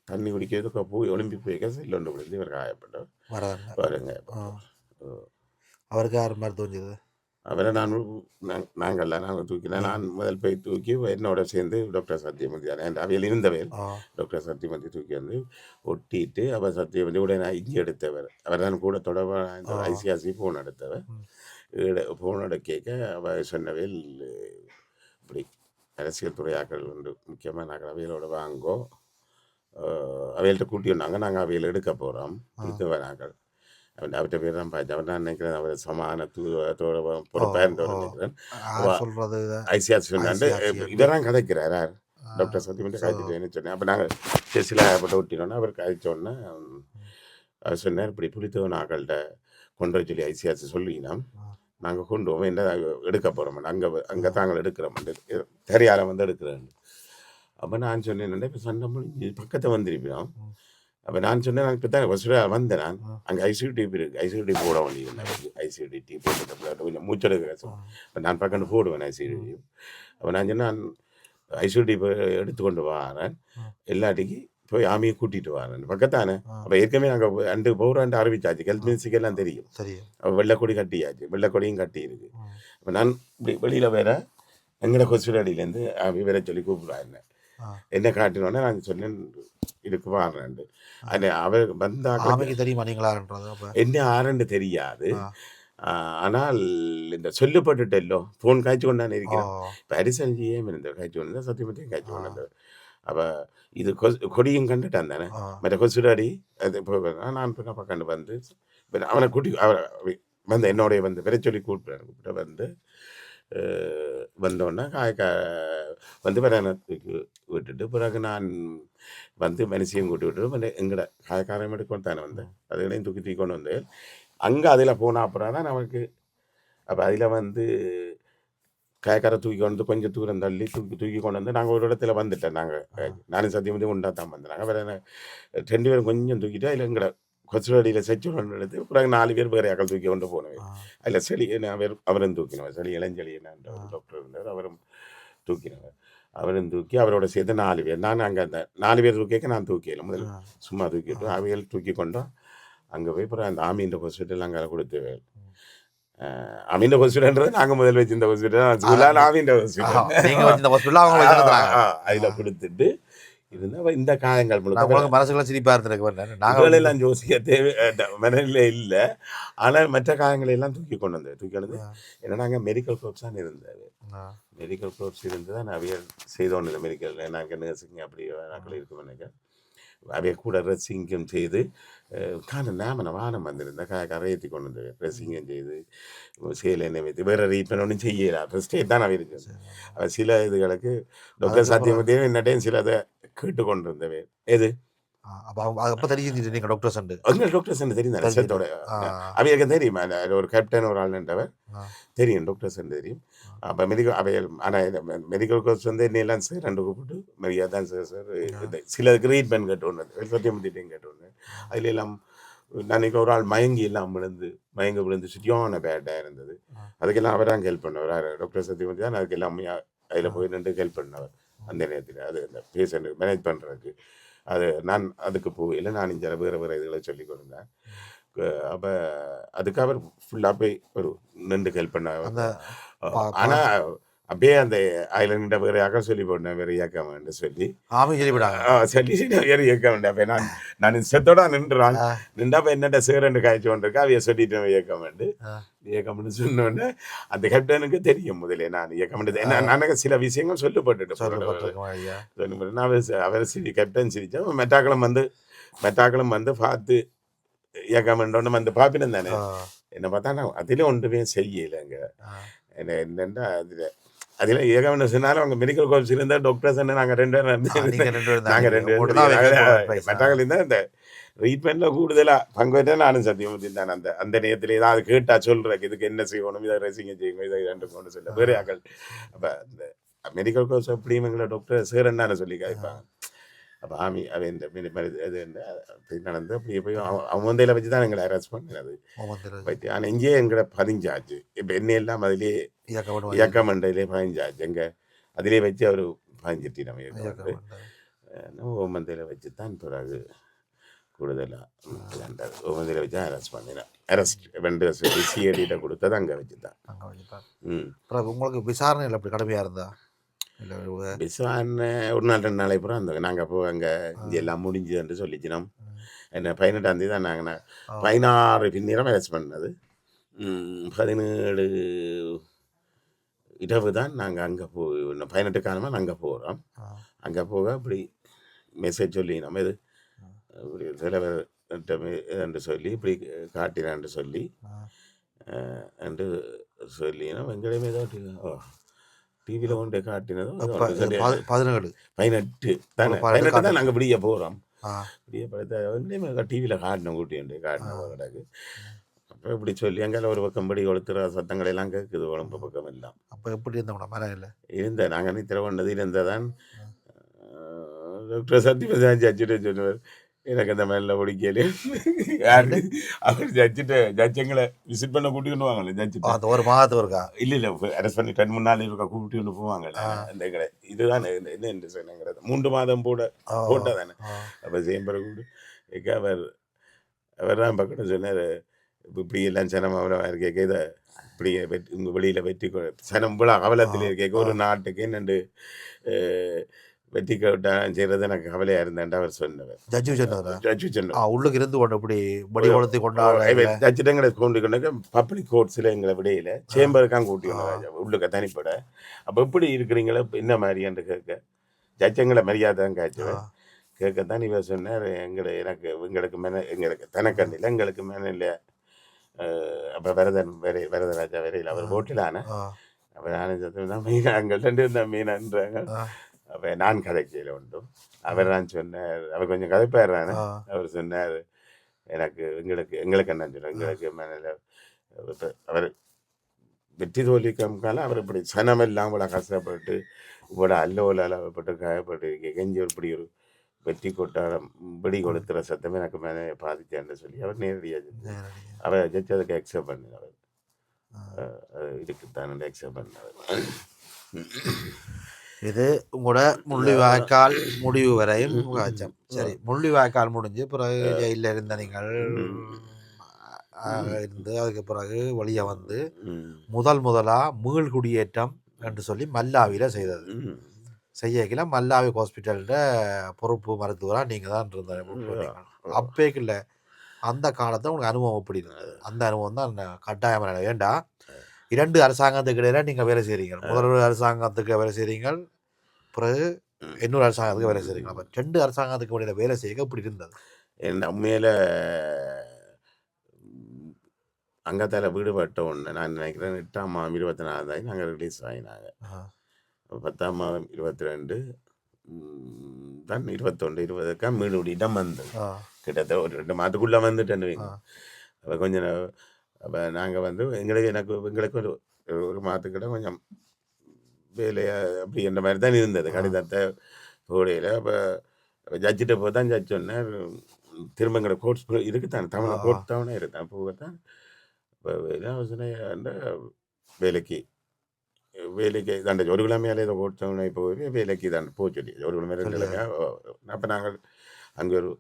A: தண்ணி குடிக்கிறதுக்கு போய் ஒலிம்பி போய்க்க செல்லொண்டு விழுந்து இவர் காயப்பட்டவர் பாருங்க.
B: அவருக்கு யார் மாதிரி தோன்றுது?
A: அவரை நாங்கள் தூக்கினா நான் முதல் போய் தூக்கி என்னோட சேர்ந்து டாக்டர் சத்தியமூர்த்தி அவையில் இருந்தவர் டாக்டர் சத்தியமூர்த்தி தூக்கி வந்து ஒட்டிட்டு அவர் சத்தியமூர்த்தி உடனே இஞ்சி எடுத்தவர். அவர் தான் கூட தொடர்பாக ஐசிஆர்சி ஃபோன் எடுத்தவர். ஃபோனோட கேட்க அவர் சொன்னவேல் இப்படி அரசியல் துறையாக்கள் உண்டு முக்கியமாக நாங்கள் அவைகளோட வாங்கோ அவைகள்கிட்ட கூட்டி வந்தாங்க. நாங்கள் அவையில் எடுக்க போகிறோம் கிறிஸ்தவ நாங்கள் அவர்கிட்ட பேர் தான் பார்த்து அவர் தான் நினைக்கிறேன். அவர் சமாதானத்தோட பொறுப்பாக நினைக்கிறேன். ஐசிஆர்சி சொன்னாண்டு இவரான் கதைக்கிறார் டாக்டர் சத்தியமூர்த்தி காய்ச்சிட்டேன்னு சொன்னேன். அப்போ நாங்கள் செஸ்ஸில் போட்டு ஒட்டினோன்னா அவர் காய்ச்சோன்னே அவர் சொன்னார் இப்படி புளித்தவன் ஆக்கள்கிட்ட கொண்டு வர சொல்லி ஐசிஆர்சி சொல்லினா நாங்கள் கொண்டு போவோம் என்ன எடுக்க போகிறோம் அங்கே தாங்கள் எடுக்கிறோம் தெரியாத வந்து எடுக்கிறேன். அப்போ நான் சொன்னேன் இப்போ சண்டை முடிஞ்சு பக்கத்தை வந்துருப்போம். அப்போ நான் சொன்னேன் நான் இப்போ தான் ஃபஸ்ட்டு வந்தேன். நான் அங்கே ஐசியூ டியூப் இருக்குது, ஐசியூ டியூப் போட வேண்டியது ஐசியூ டியூப் போட்டு கொஞ்சம் மூச்செடுக்க இப்போ நான் பக்கத்து போடுவேன் ஐசியூ டியூப். அப்போ நான் சொன்னேன் நான் ஐசியூ டியூப் எடுத்துக்கொண்டு வரேன் எல்லாட்டிக்கு போய் ஆமியை கூட்டிகிட்டு வரேன் பக்கத்தானே. அப்போ ஏற்கனவே நாங்கள் அண்டு போகிறான்ட்டு அறிவிச்சாச்சு ஹெல்த் மினிஸ்ட்ரிக்கெல்லாம் தெரியும். அப்போ வெள்ளைக்கொடி கட்டியாச்சு, வெள்ளைக்கொடியும் கட்டி இருக்குது. இப்போ நான் இப்படி வெளியில் வேற எங்களோட ஹாஸ்பிட்டலேருந்து வேற சொல்லி கூப்பிடுவாங்க என்ன காட்டினோடனே நான் சொன்னேன் இதுக்கு வாரேன். அவர் வந்தாக்க
B: தெரியுமா நீங்களா
A: என்ன ஆரண்டு தெரியாது. ஆனால் இந்த சொல்லப்பட்டுட்டல்லோ ஃபோன் காய்ச்சி கொண்டாந்து இருக்கிறேன். இப்போ அரிசஞ்சியே இருந்த காய்ச்சி கொண்டு சத்தியமத்தையும் காய்ச்சி கொண்டு அப்போ இது கொடியும் கண்டுட்டான் தானே மற்ற கொசுடாடி அது இப்போ நான் கண்டு வந்து அவனை கூட்டி வந்து என்னோடைய வந்து விரை சொல்லி கூப்பிட்டு வந்து வந்தோடனே வந்து பிரயாணத்துக்கு விட்டுட்டு பிறகு நான் வந்து மனுஷியம் கூட்டி விட்டு எங்கட காயக்காரம் எடுக்கொண்டு தானே வந்தேன் அதுகளையும் தூக்கி கொண்டு வந்தேன் அங்கே அதில் போன அப்புறம் தான் நமக்கு அப்போ அதில் வந்து காயக்காரை தூக்கி கொண்டு வந்து கொஞ்சம் தூரம் தள்ளி தூக்கி கொண்டு வந்து நாங்கள் ஒரு இடத்துல வந்துட்டேன் நாங்கள் நானும் சத்தியம் உண்டா தான் வந்தேன் வேறு 2 பேரும் கொஞ்சம் தூக்கிட்டு அதில் எங்கட கொசுவடியில் செச்சு கொண்டு எடுத்து பிறகு 4 பேர் வேறு அக்கள் தூக்கி கொண்டு போனேன் அதில் செடி அவரும் தூக்கினவர் செடி இளஞ்செடி என்ற டாக்டர் இருந்தார் அவரும் தூக்கினவர் அவரும் தூக்கி அவரோட சேர்த்து 4 பேர் நான் அங்கே அந்த 4 பேர் தூக்கிக்க நான் தூக்கிடல முதல்ல சும்மா தூக்கிட்டு அவைகள் தூக்கி கொண்டோம் அங்கே போய் அப்புறம் அந்த ஆமீன்ற ஹாஸ்பிட்டல் அங்கே கொடுத்து அமீந்த ஹாஸ்பிட்டல்ன்றது நாங்கள் முதல் வச்சிருந்த ஹாஸ்பிட்டல் ஆமீன்ற ஹாஸ்பிட்டல் அதில் கொடுத்துட்டு இருந்தால் இந்த காயங்கள் முழுக்க
B: மனசுக்குள்ள சிரிப்பா இருந்திருக்கு
A: நாங்கள் எல்லாம் ஜோசிக்க தேவை மனநிலை இல்லை ஆனால் மற்ற காயங்களை எல்லாம் தூக்கி கொண்டு வந்து ஏன்னா நாங்கள் மெடிக்கல் கோர்ஸ் தான் இருந்தது மெடிக்கல் கோர்ஸ் இருந்து தான் அவைய செய்தோன்னு மெடிக்கல் நாங்கள் நர்சிங் அப்படி நாட்கள் இருக்கும் நினைக்கிறேன் அவைய கூட ட்ரெஸ்ஸிங்கும் செய்து நாம வானம் வந்திருந்தேன் கரையேற்றி கொண்டு வந்து ட்ரெஸ்ஸிங்கும் செய்து சேலை என்ன வைத்து வேறு ட்ரீட்மெண்ட் ஒன்றும் செய்யலாம் ஸ்டேட் தான் அவை இருக்கு சில இதுகளுக்கு டாக்டர் சாத்தியமத்தையும் என்ன டைம் சில அதை கேட்டுக்கொண்டு இருந்தவை எது
B: அப்போ தெரிஞ்சு நீங்கள் டாக்டர்ஸ்
A: அங்கே டாக்டர்ஸ் தெரியும் ரசத்தோட அவையக்கு தெரியும் ஒரு கேப்டன் ஒரு ஆள்ன்றவர் தெரியும் டாக்டர்ஸ் தெரியும் அப்போ மெடிக்கல் அவையல் ஆனால் மெடிக்கல் கோர்ஸ் வந்து என்னெல்லாம் சார் 2 கூப்பிட்டு மெரியா தான் சார் சில ட்ரீட்மெண்ட் கேட்டு ஒன்று சத்தியமத்தையும் கேட்டு ஒன்று அதில் எல்லாம் அன்றைக்கி ஒரு ஆள் மயங்கி எல்லாம் விழுந்து சுற்றியான பேட்டாக இருந்தது அதுக்கெல்லாம் அவராங்க ஹெல்ப் பண்ணவர் டாக்டர் சத்தியமதி தான் அதுக்கு எல்லாம் அதில் போய் நின்று ஹெல்ப் பண்ணவர் அந்த நேரத்தில் அது அந்த பேஷண்ட்டுக்கு மேனேஜ் பண்ணுறதுக்கு அது நான் அதுக்கு போகல நான் இங்கே வேறு இதுகளை சொல்லி கொடுத்தேன் அப்போ அதுக்கு அவர் ஃபுல்லாக போய் ஒரு நின்று ஹெல்ப் பண்ண ஆனால் அப்படியே அந்த ஐலண்ட வேறு யாக்கா சொல்லி போட்டேன் வேறு இயக்க வேண்டாம் சொல்லி சொல்லி வேறு இயக்க வேண்டாம் அப்போ நான் செத்தோட நின்றா இப்போ என்னட்ட சேரண்டு காய்ச்சி கொண்டிருக்கா அவைய சொல்லிட்டேன் இயக்கம் சொன்னோடனே அந்த கேப்டனுக்கு தெரியும் முதலே நான் இயக்கம் நான் சில விஷயங்கள் சொல்லப்பட்டுட்டு அவர் கேப்டன் சிரித்தேன் மெட்டாக்களும் வந்து பார்த்து இயக்கம் வந்து பார்ப்பினேன் தானே என்ன பார்த்தா நான் அதில் ஒன்றுமே செய்யலைங்க என்னென்னா அதில் ஏகவன சொன்னாலும் அவங்க மெடிக்கல் கோர்ஸ் இருந்தால் டாக்டர்ஸ் நாங்கள் 2 பேரும் நாங்கள் 2 மெட்டாக்கள் இருந்தால் இந்த ட்ரீட்மெண்ட்டில் கூடுதலாக பங்கு வைத்தா நானும் சத்தியமூர்த்தி தான் அந்த நேரத்திலே தான் அது கேட்டால் சொல்கிறேன் இதுக்கு என்ன செய்யணும் இதை ரெசிங்க செய்யணும் இதை 2 கொண்டு சொல்ல வேறு ஆக்கள் அப்போ இந்த மெடிக்கல் கோர்ஸ் எப்படியும் எங்களை டாக்டர் சேரன்னு சொல்லி கேட்பாங்க அப்போ அவன் இந்த இது நடந்து அப்படியே போய் அவன் வந்தையில் வச்சு தான் எங்களை அரெஸ்ட் பண்ணினது வைத்து ஆனால் இங்கேயே எங்களை 15 ஆச்சு இப்போ என்னையெல்லாம் அதிலே இயக்கம் மண்டையிலே 15 ஆச்சு எங்கே அதிலே வச்சு அவர் 15 நம்ம ஓமந்தையில் வச்சு தான் பிறகு கூடுதலாக ஓமந்தையில் வச்சு அரெஸ்ட் பண்ணினேன் அரெஸ்ட் 2 சிஐடிகிட்ட கொடுத்தது அங்கே வச்சு தான்
B: உங்களுக்கு விசாரணைகள் அப்படி கடுமையாக இருந்தா
A: விசாரணை ஒரு நாள் 2 நாளைக்கு அப்புறம் அந்த நாங்கள் அப்போ அங்கே இங்கே எல்லாம் முடிஞ்சுதுன்னு சொல்லிச்சினோம் என்ன 18ஆம் தேதி தான் நாங்கள் 16 பின்னிரம் அரெஸ்ட் பண்ணது 17 இரவு தான் நாங்கள் அங்கே 18 காலமாக அங்கே போகிறோம் அங்கே போக இப்படி மெசேஜ் சொல்லி நம்ம இது இப்படி சிலவர் என்று சொல்லி இப்படி காட்டினான்னு சொல்லி என்று சொல்லினா வெங்கடமே ஏதோ டிவியில் கொண்டு காட்டினதும்
B: 18
A: தான் நாங்கள் விடிய போகிறோம் விடிய படுத்த டிவியில் காட்டினோம் கூட்டிட்டு காட்டினோம் கிடக்கு அப்போ இப்படி சொல்லி அங்கே ஒரு பக்கம் படி கொளுத்துற சத்தங்கள் எல்லாம் கேட்குது உடம்பு பக்கம் எல்லாம்
B: அப்போ எப்படி இருந்தோம் மலையில்
A: இருந்தேன் நாங்கள் நித்திர கொண்டது இருந்ததான் டாக்டர் சத்தியமதி ஜட்ஜிட்ட சொன்னவர் எனக்கு அந்த மேலில் பிடிக்கல யாரு அவர் ஜட்ஜங்களை விசிட் பண்ண கூட்டிட்டு வாங்கல்ல ஜட்ஜு
B: ஒரு மாதத்து இருக்கா
A: இல்லை அரெஸ்ட் பண்ணி 2-3 நாள் இருக்கா கூப்பிட்டு போவாங்கல்ல இந்த கடை இதுதான் என்ன என்று சொன்னங்கிறது 3 மாதம் போட்டா தானே அப்போ சேம்பரை கூப்பிட்டு அவர் தான் பக்கத்தில் சொன்னார் இப்படி எல்லாம் சனம் அவ்வளோ இருக்கேக்க இதை இப்படி உங்கள் வெளியில் வெற்றி சனம் இவ்வளோ அவலத்தில் இருக்கேக்க ஒரு நாட்டுக்கு என்னென்று வெற்றி செய்யறது எனக்கு கவலையா இருந்தேன் அவர் சொன்னவர் ஜட்ஜு சொன்னார்
B: உள்ளுக்கு இருந்து கொண்டு இப்படி படி வளர்த்து கொண்டாட
A: ஜட்ஜிடங்களை கொண்டு கொண்டு பப்ளிக் கோர்ட்ஸில் எங்களை விடையில சேம்பருக்கான் கூட்டி உள்ளுக்க தனிப்பட அப்போ எப்படி இருக்கிறீங்களா என்ன மாதிரி என்று கேட்க ஜட்ஜங்களை மரியாதை தான் காய்ச்சுவேன்.
B: ஆ.
A: கேட்கத்தான் இவர் சொன்னார், எங்களுக்கு எங்களுக்கு தனக்கண்ணில் எங்களுக்கு மேனில் அப்போ வரதராஜா வரையில் அவர் போட்டிலான
B: ஆ.
A: அப்போ நானும் தான் மீனாங்கள் 2 இருந்தால் மீனான்றாங்க.
B: ஆ.
A: அப்போ நான் கதைக்கையில் உண்டு. அவர் நான் சொன்னார், அவர் கொஞ்சம் கதைப்பாடுறானே.
B: ஆ.
A: அவர் சொன்னார், எங்களுக்கு என்ன சொல்ல எங்களுக்கு மேனில் அவர் வெற்றி தோல்விக்கால அவர் இப்படி சனமெல்லாம் இவ்வளோ கஷ்டப்பட்டு இவ்வளோ அல்லோலப்பட்டு காயப்பட்டு கெஞ்சி இப்படி ஒரு வெற்றி கொட்டாரம் பிடி கொடுத்துற சத்தமே எனக்கு மேலே பாதிச்சான்னு சொல்லி அவர் நேரடியாக அவர் ஜட்ஜ் அதுக்கு அக்செப்ட் பண்ணினார். இதுக்குத்தான் அக்செப்ட் பண்ணார்.
B: இது உங்களோட முள்ளிவாய்க்கால் முடிவு வரையும் விவாதிச்சோம். சரி, முள்ளிவாய்க்கால் முடிஞ்சு பிறகு ஜெயிலில் இருந்த நீங்கள் இருந்து அதுக்கு பிறகு வெளியே வந்து முதலா மீள் குடியேற்றம் என்று சொல்லி மல்லாவியில் செய்தது. செய்யல மல்லாவி ஹாஸ்பிட்டல்ல பொறுப்பு மருத்துவராக நீங்கள் தான் இருந்த அப்பேக்கில்ல அந்த காலத்தில் உங்களுக்கு அனுபவம் எப்படி இருந்தது? அந்த அனுபவம் தான் கட்டாயமாக ஏண்டா 2 அரசாங்கத்துக்கு இடையில நீங்கள் வேலை செய்கிறீங்க. முதல் அரசாங்கத்துக்கு வேலை செய்கிறீங்க, பிறகு இன்னொரு அரசாங்கத்துக்கு வேலை செய்கிறீங்க. அப்போ 2 அரசாங்கத்துக்கு இடையில வேலை செய்ய எப்படி இருந்தது?
A: என்ன உண்மையில் அங்கத்தால் வீடுபட்ட ஒன்று நான் நினைக்கிறேன் 8ஆம் மாதம் 24 தான் நாங்கள் ரிலீஸ் ஆகினாங்க. 10ஆம் மாதம் 22 தான் 21 20க்கா மீடுடிடம் வந்தது. கிட்டத்தட்ட ஒரு 2 மாதத்துக்குள்ளே வந்துட்டேன்னு வைங்க. அப்போ கொஞ்சம் அப்போ நாங்கள் வந்து எங்களுக்கு ஒரு மாதத்துக்கிட்ட கொஞ்சம் வேலையாக அப்படி என்ற மாதிரி தான் இருந்தது. கடிதத்தை போடையில் அப்போ ஜட்ஜிட்ட போய் தான் ஜட்ஜ் சொன்னேன், திரும்ப எங்களை கோர்ட்ஸ் இருக்குத்தான் தமிழ் கோர்ட் தவணை இருக்குதான் போகத்தான். இப்போ வேலைக்கு தாண்ட ஒரு கிழமையாலே இதை கோர்ட் தவணை போய் வேலைக்கு தான் போக சொல்லி ஒரு கிழமை 2 கிழமையா. அப்போ நாங்கள் அங்கே ஒரு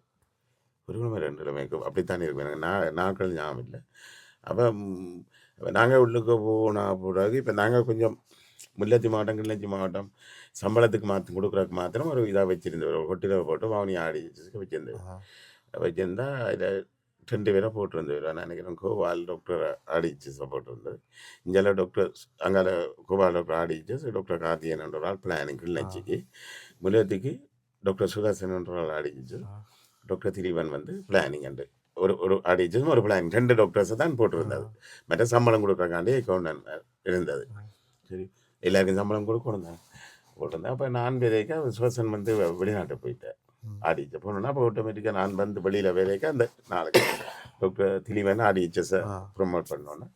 A: கிழமை 2 கிழமைக்கு அப்படித்தான் இருக்கும். எனக்கு நாட்கள் ஞாபகம் இல்லை. அப்போ நாங்கள் உள்ளுக்கு போனால் பிறகு இப்போ நாங்கள் கொஞ்சம் முல்லைத்தீவு மாவட்டம் கிளிநொச்சி மாவட்டம் சம்பளத்துக்கு கொடுக்குறதுக்கு மாத்திரம் ஒரு இதாக வச்சுருந்தோம். ஒரு ஹோட்டலில் போட்டு வாவனி ஆடி வச்சுருந்தா அதில் 2 பேரை போட்டிருந்தவர். நான் நினைக்கிறேன் கோபால் டாக்டர் ஆடிச்சு போட்டிருந்தது. இங்கே டாக்டர் அங்கே கோபால் டாக்டர் ஆடிச்சு, டாக்டர் கார்த்தியன் என்ற ஆள் பிளானிங் கிளிநொச்சிக்கு, முல்லைத்தீவுக்கு டாக்டர் சுதாசன் என்ற ஆள் ஆடிச்சு, டாக்டர் திலீவன் வந்து பிளானிங் அண்டு ஒரு ஆடிச்சு ஒரு பிளானிங் 2 டாக்டர்ஸை தான் போட்டிருந்தது. மற்ற சம்பளம் கொடுக்குறக்காண்டி அக்கௌண்ட் இருந்தது. சரி, எல்லாருக்கும் சம்பளம் போட்டிருந்தேன். அப்போ நான் வேலைக்கு சுவாசன் வந்து வெளிநாட்டு போயிட்டேன். ஆடிச்சு போனோன்னா அப்போ ஆட்டோமேட்டிக்காக நான் வந்து வெளியில் வேலைக்கு அந்த நாளைக்கு டாக்டர் திலீவன் ஆடிச்சஸை ப்ரொமோட் பண்ணோன்னா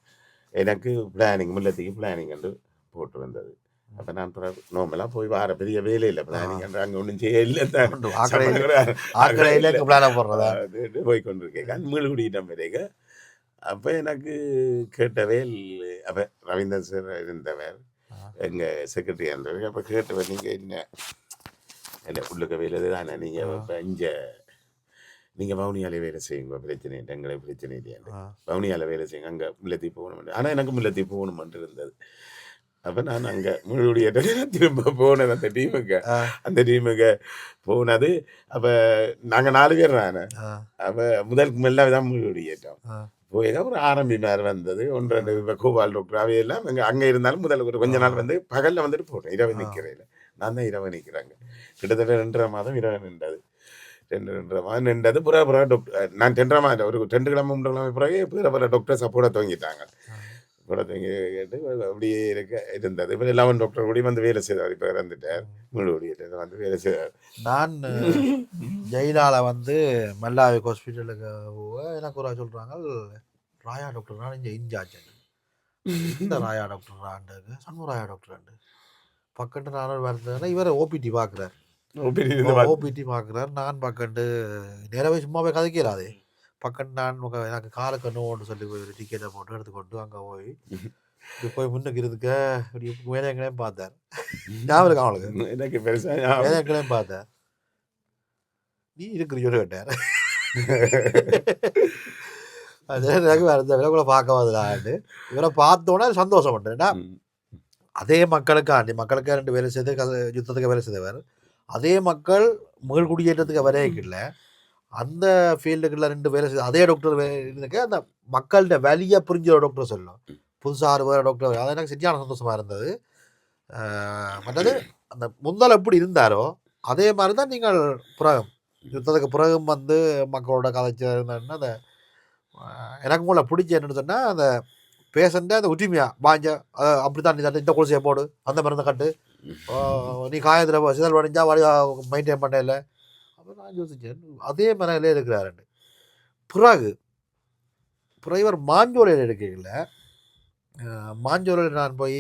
A: எனக்கு பிளானிங் முல்லைத்தீவுக்கு பிளானிங் என்று போட்டு வந்தது. அப்போ நான் நார்மலாக போய் வார பெரிய வேலையில் பிளானிங் என்று அங்கே ஒன்றும் செய்ய இல்லை தான் போய் கொண்டிருக்கேன் மீள்குடியிடம் வரைக்க. அப்போ எனக்கு கேட்டவேல் அப்போ ரவீந்திரன் சார் இருந்தவர் எங்கள் செக்ரட்டரி இருந்தவர். அப்போ கேட்டவர், நீங்கள் என்ன உள்ளுக்க வேலை தானே, நீங்கள் இப்போ இங்கே நீங்கள் வவுனியாலே வேலை செய்யுங்க, பிரச்சனை இல்லை, எங்களை பிரச்சனை இல்லையாண்டு வவுனியாவில் வேலை செய்யுங்க, அங்கே முல்லைத்தீவு போகணும். ஆனால் எனக்கு முல்லைத்தீவு போகணுமென்று இருந்தது. அப்போ நான் அங்கே முழுடைய திரும்ப போனேன் அந்த டீமுக்கு போனது. அப்போ நாங்கள் 4 பேர் தானே. அப்போ முதலுக்கு மேலே தான் முழுடியேட்டோம். போய் ஒரு ஆரம்பி மாதிரி வந்தது 1-2 கோபால் டாக்டர் அவையெல்லாம் அங்கே இருந்தாலும் முதல்ல ஒரு கொஞ்ச நாள் வந்து பகலில் வந்துட்டு போட்டேன். இரவு நிற்கிறேன், நான் தான் இரவு நிற்கிறாங்க. கிட்டத்தட்ட 2.5 மாதம் இரவு நின்றது. 2.5 மாதம் நின்றது. புறா டாக்டர் நான் 2.5 மாதம் ஒரு 2 கிழமை 3 கிழமை பிறகு புற டாக்டர் சப்போர்ட்டை துவங்கிட்டாங்க. கூட துவங்கி கேட்டு அப்படியே இருந்தது. இப்போ 11 டாக்டர் கூட வந்து வேலை செய்தார். இப்போ இறந்துட்டார். முழுவடியில் வந்து வேலை செய்தார்.
B: நான் ஜெயிலால் வந்து மல்லாவி ஹாஸ்பிட்டலுக்கு எனக்கு ஒரு சொல்கிறாங்க, ராயா டாக்டர் நான் இங்கே இன்சார்ஜ் இந்த ராயா டாக்டர் ஆண்டுக்கு சண்முராயா டாக்டர் ஆண்டு பக்கத்து நான் வருதுன்னா இவரை ஓபிடி பார்க்குறார். ஓபிடி பார்க்குறார். நான் பக்கண்டு நேரவே சும்மாவே கதைக்கிறாதே பக்கத்து நான் எனக்கு காலுக்கு நோன்னு சொல்லி போய் ஒரு டிக்கெட்டை போட்டு எடுத்துக்கொண்டு அங்கே போய் முன்னுக்கு இருக்க வேலைங்களையும் பார்த்தார். ஞாபகம் இருக்கா அவளுக்கு?
A: எனக்கு பெருசாக
B: வேலைங்களையும் பார்த்தார். நீ இருக்கிற சொல்லி கேட்டார். அது எனக்கு வேறு இந்த விலை கூட பார்க்க வந்தலான்ட்டு இவரை பார்த்தோன்னே சந்தோஷப்பட்டேன்டா. அதே மக்களுக்காண்டி மக்களுக்கு 2 வேலை செய்து யுத்தத்துக்கு வேலை செய்தவர், அதே மக்கள் மீள் குடியேற்றத்துக்கு வரையில அந்த ஃபீல்டுக்குள்ள 2 வேலை செய்து அதே டாக்டர் இருந்துக்க அந்த மக்கள்கிட்ட வலியை புரிஞ்ச ஒரு டாக்டர் சொல்லணும். புதுசாக வேறு டாக்டர், அது எனக்கு சரியான சந்தோஷமாக இருந்தது. மற்றது அந்த முந்தால் எப்படி இருந்தாரோ அதே மாதிரி தான் நீங்கள் பிறகு யுத்தத்துக்கு பிறகும் வந்து மக்களோட கதைச்சதுன்னா அந்த எனக்கு மூலம் பிடிச்ச என்னன்னு சொன்னால் அந்த பேஷண்ட்டை அந்த உரிமையா வாங்க அப்படி தான் நீ இந்த குளிசையை போடு அந்த மருந்தை கட்டு நீ காயத்தில் சிதல் வடிஞ்சா வழி மெயின்டைன் பண்ணல அப்போ நான் யோசிச்சேன் அதே மனநிலையே இருக்கிறாருன்னு. பிறகு இவர் மாஞ்சோலையில் இருக்கல, மாஞ்சோலையில் நான் போய்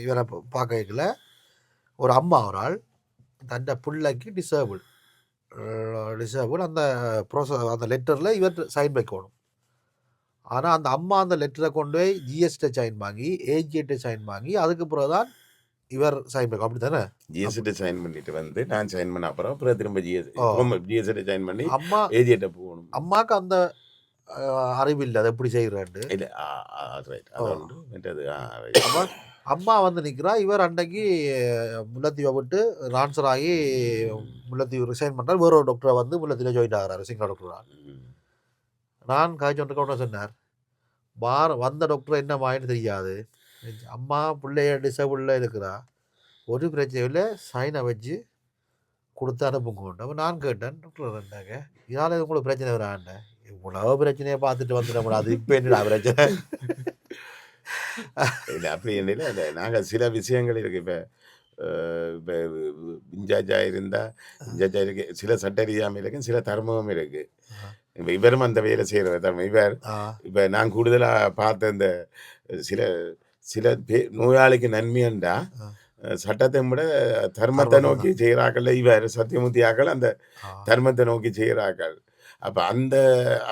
B: இவரை பார்க்கல, ஒரு அம்மா ஒரு ஆள் தன்னை பிள்ளைக்கு டிசேபிள் அந்த அந்த லெட்டரில் இவர் சைன் வைக்கணும். ஆனால் அந்த அம்மா அந்த லெட்டரை கொண்டு போய் ஜிஎஸ்டி சைன் வாங்கி ஏஜிஎட்டை சைன் வாங்கி அதுக்கு பிறகு தான் இவர் சைன் வைக்கும். அப்படி தானே
A: ஜிஎஸ்டி சைன் பண்ணிட்டு வந்து நான் சைன் பண்ண அப்புறம் திரும்ப ஜிஎஸ்டி சைன் பண்ணி
B: அம்மா
A: ஏஜிஎட்டை போகணும்.
B: அம்மாவுக்கு அந்த அறிவு இல்லை அதை எப்படி செய்கிறாண்டு.
A: இல்லை
B: அப்போ அம்மா வந்து நிற்கிறா, இவர் அன்றைக்கு முல்லைத்தீவை விட்டு ட்ரான்ஸ்ஃபர் ஆகி முல்லைத்தீவு ரிசைன் பண்ணுறாரு, வேற ஒரு டாக்டரை வந்து முல்லைத்தீவில் ஜாயின் ஆகிறாரு, சிங்கள டாக்டரா. நான் காய்ச்சொன்று கொண்டு சொன்னார், வந்த டாக்டர் என்ன மாயின்னு தெரியாது, அம்மா பிள்ளைய டிசபிளில் இருக்கிறா, ஒரு பிரச்சனையில் சைனை வச்சு கொடுத்து அனுப்புங்க. அப்போ நான் கேட்டேன், டாக்டர் இருந்தாங்க இதனால் உங்களுக்கு பிரச்சனை வராண்டேன், இவ்வளோ பிரச்சனையை பார்த்துட்டு வந்துட அது இப்போ என்னடா பிரச்சனை.
A: இல்லை அப்படி என்ன நாங்கள் சில விஷயங்கள் இருக்கு. இப்போ இன்சார்ஜாக இருந்தால் இன்சார்ஜாக இருக்கு, சில சட்ட ரீதியாமல் இருக்கும், சில தர்மமும் இருக்கு. இப்போ இவரும் அந்த வேலை செய்கிற தர்மம். இப்போ நான் கூடுதலாக பார்த்த இந்த சில நோயாளிக்கு நன்மையண்டா சட்டத்தை விட தர்மத்தை நோக்கி செய்கிறாக்கள். இவர் சத்தியமூர்த்தியாக்கள் அந்த தர்மத்தை நோக்கி செய்கிறாக்கள். அப்போ அந்த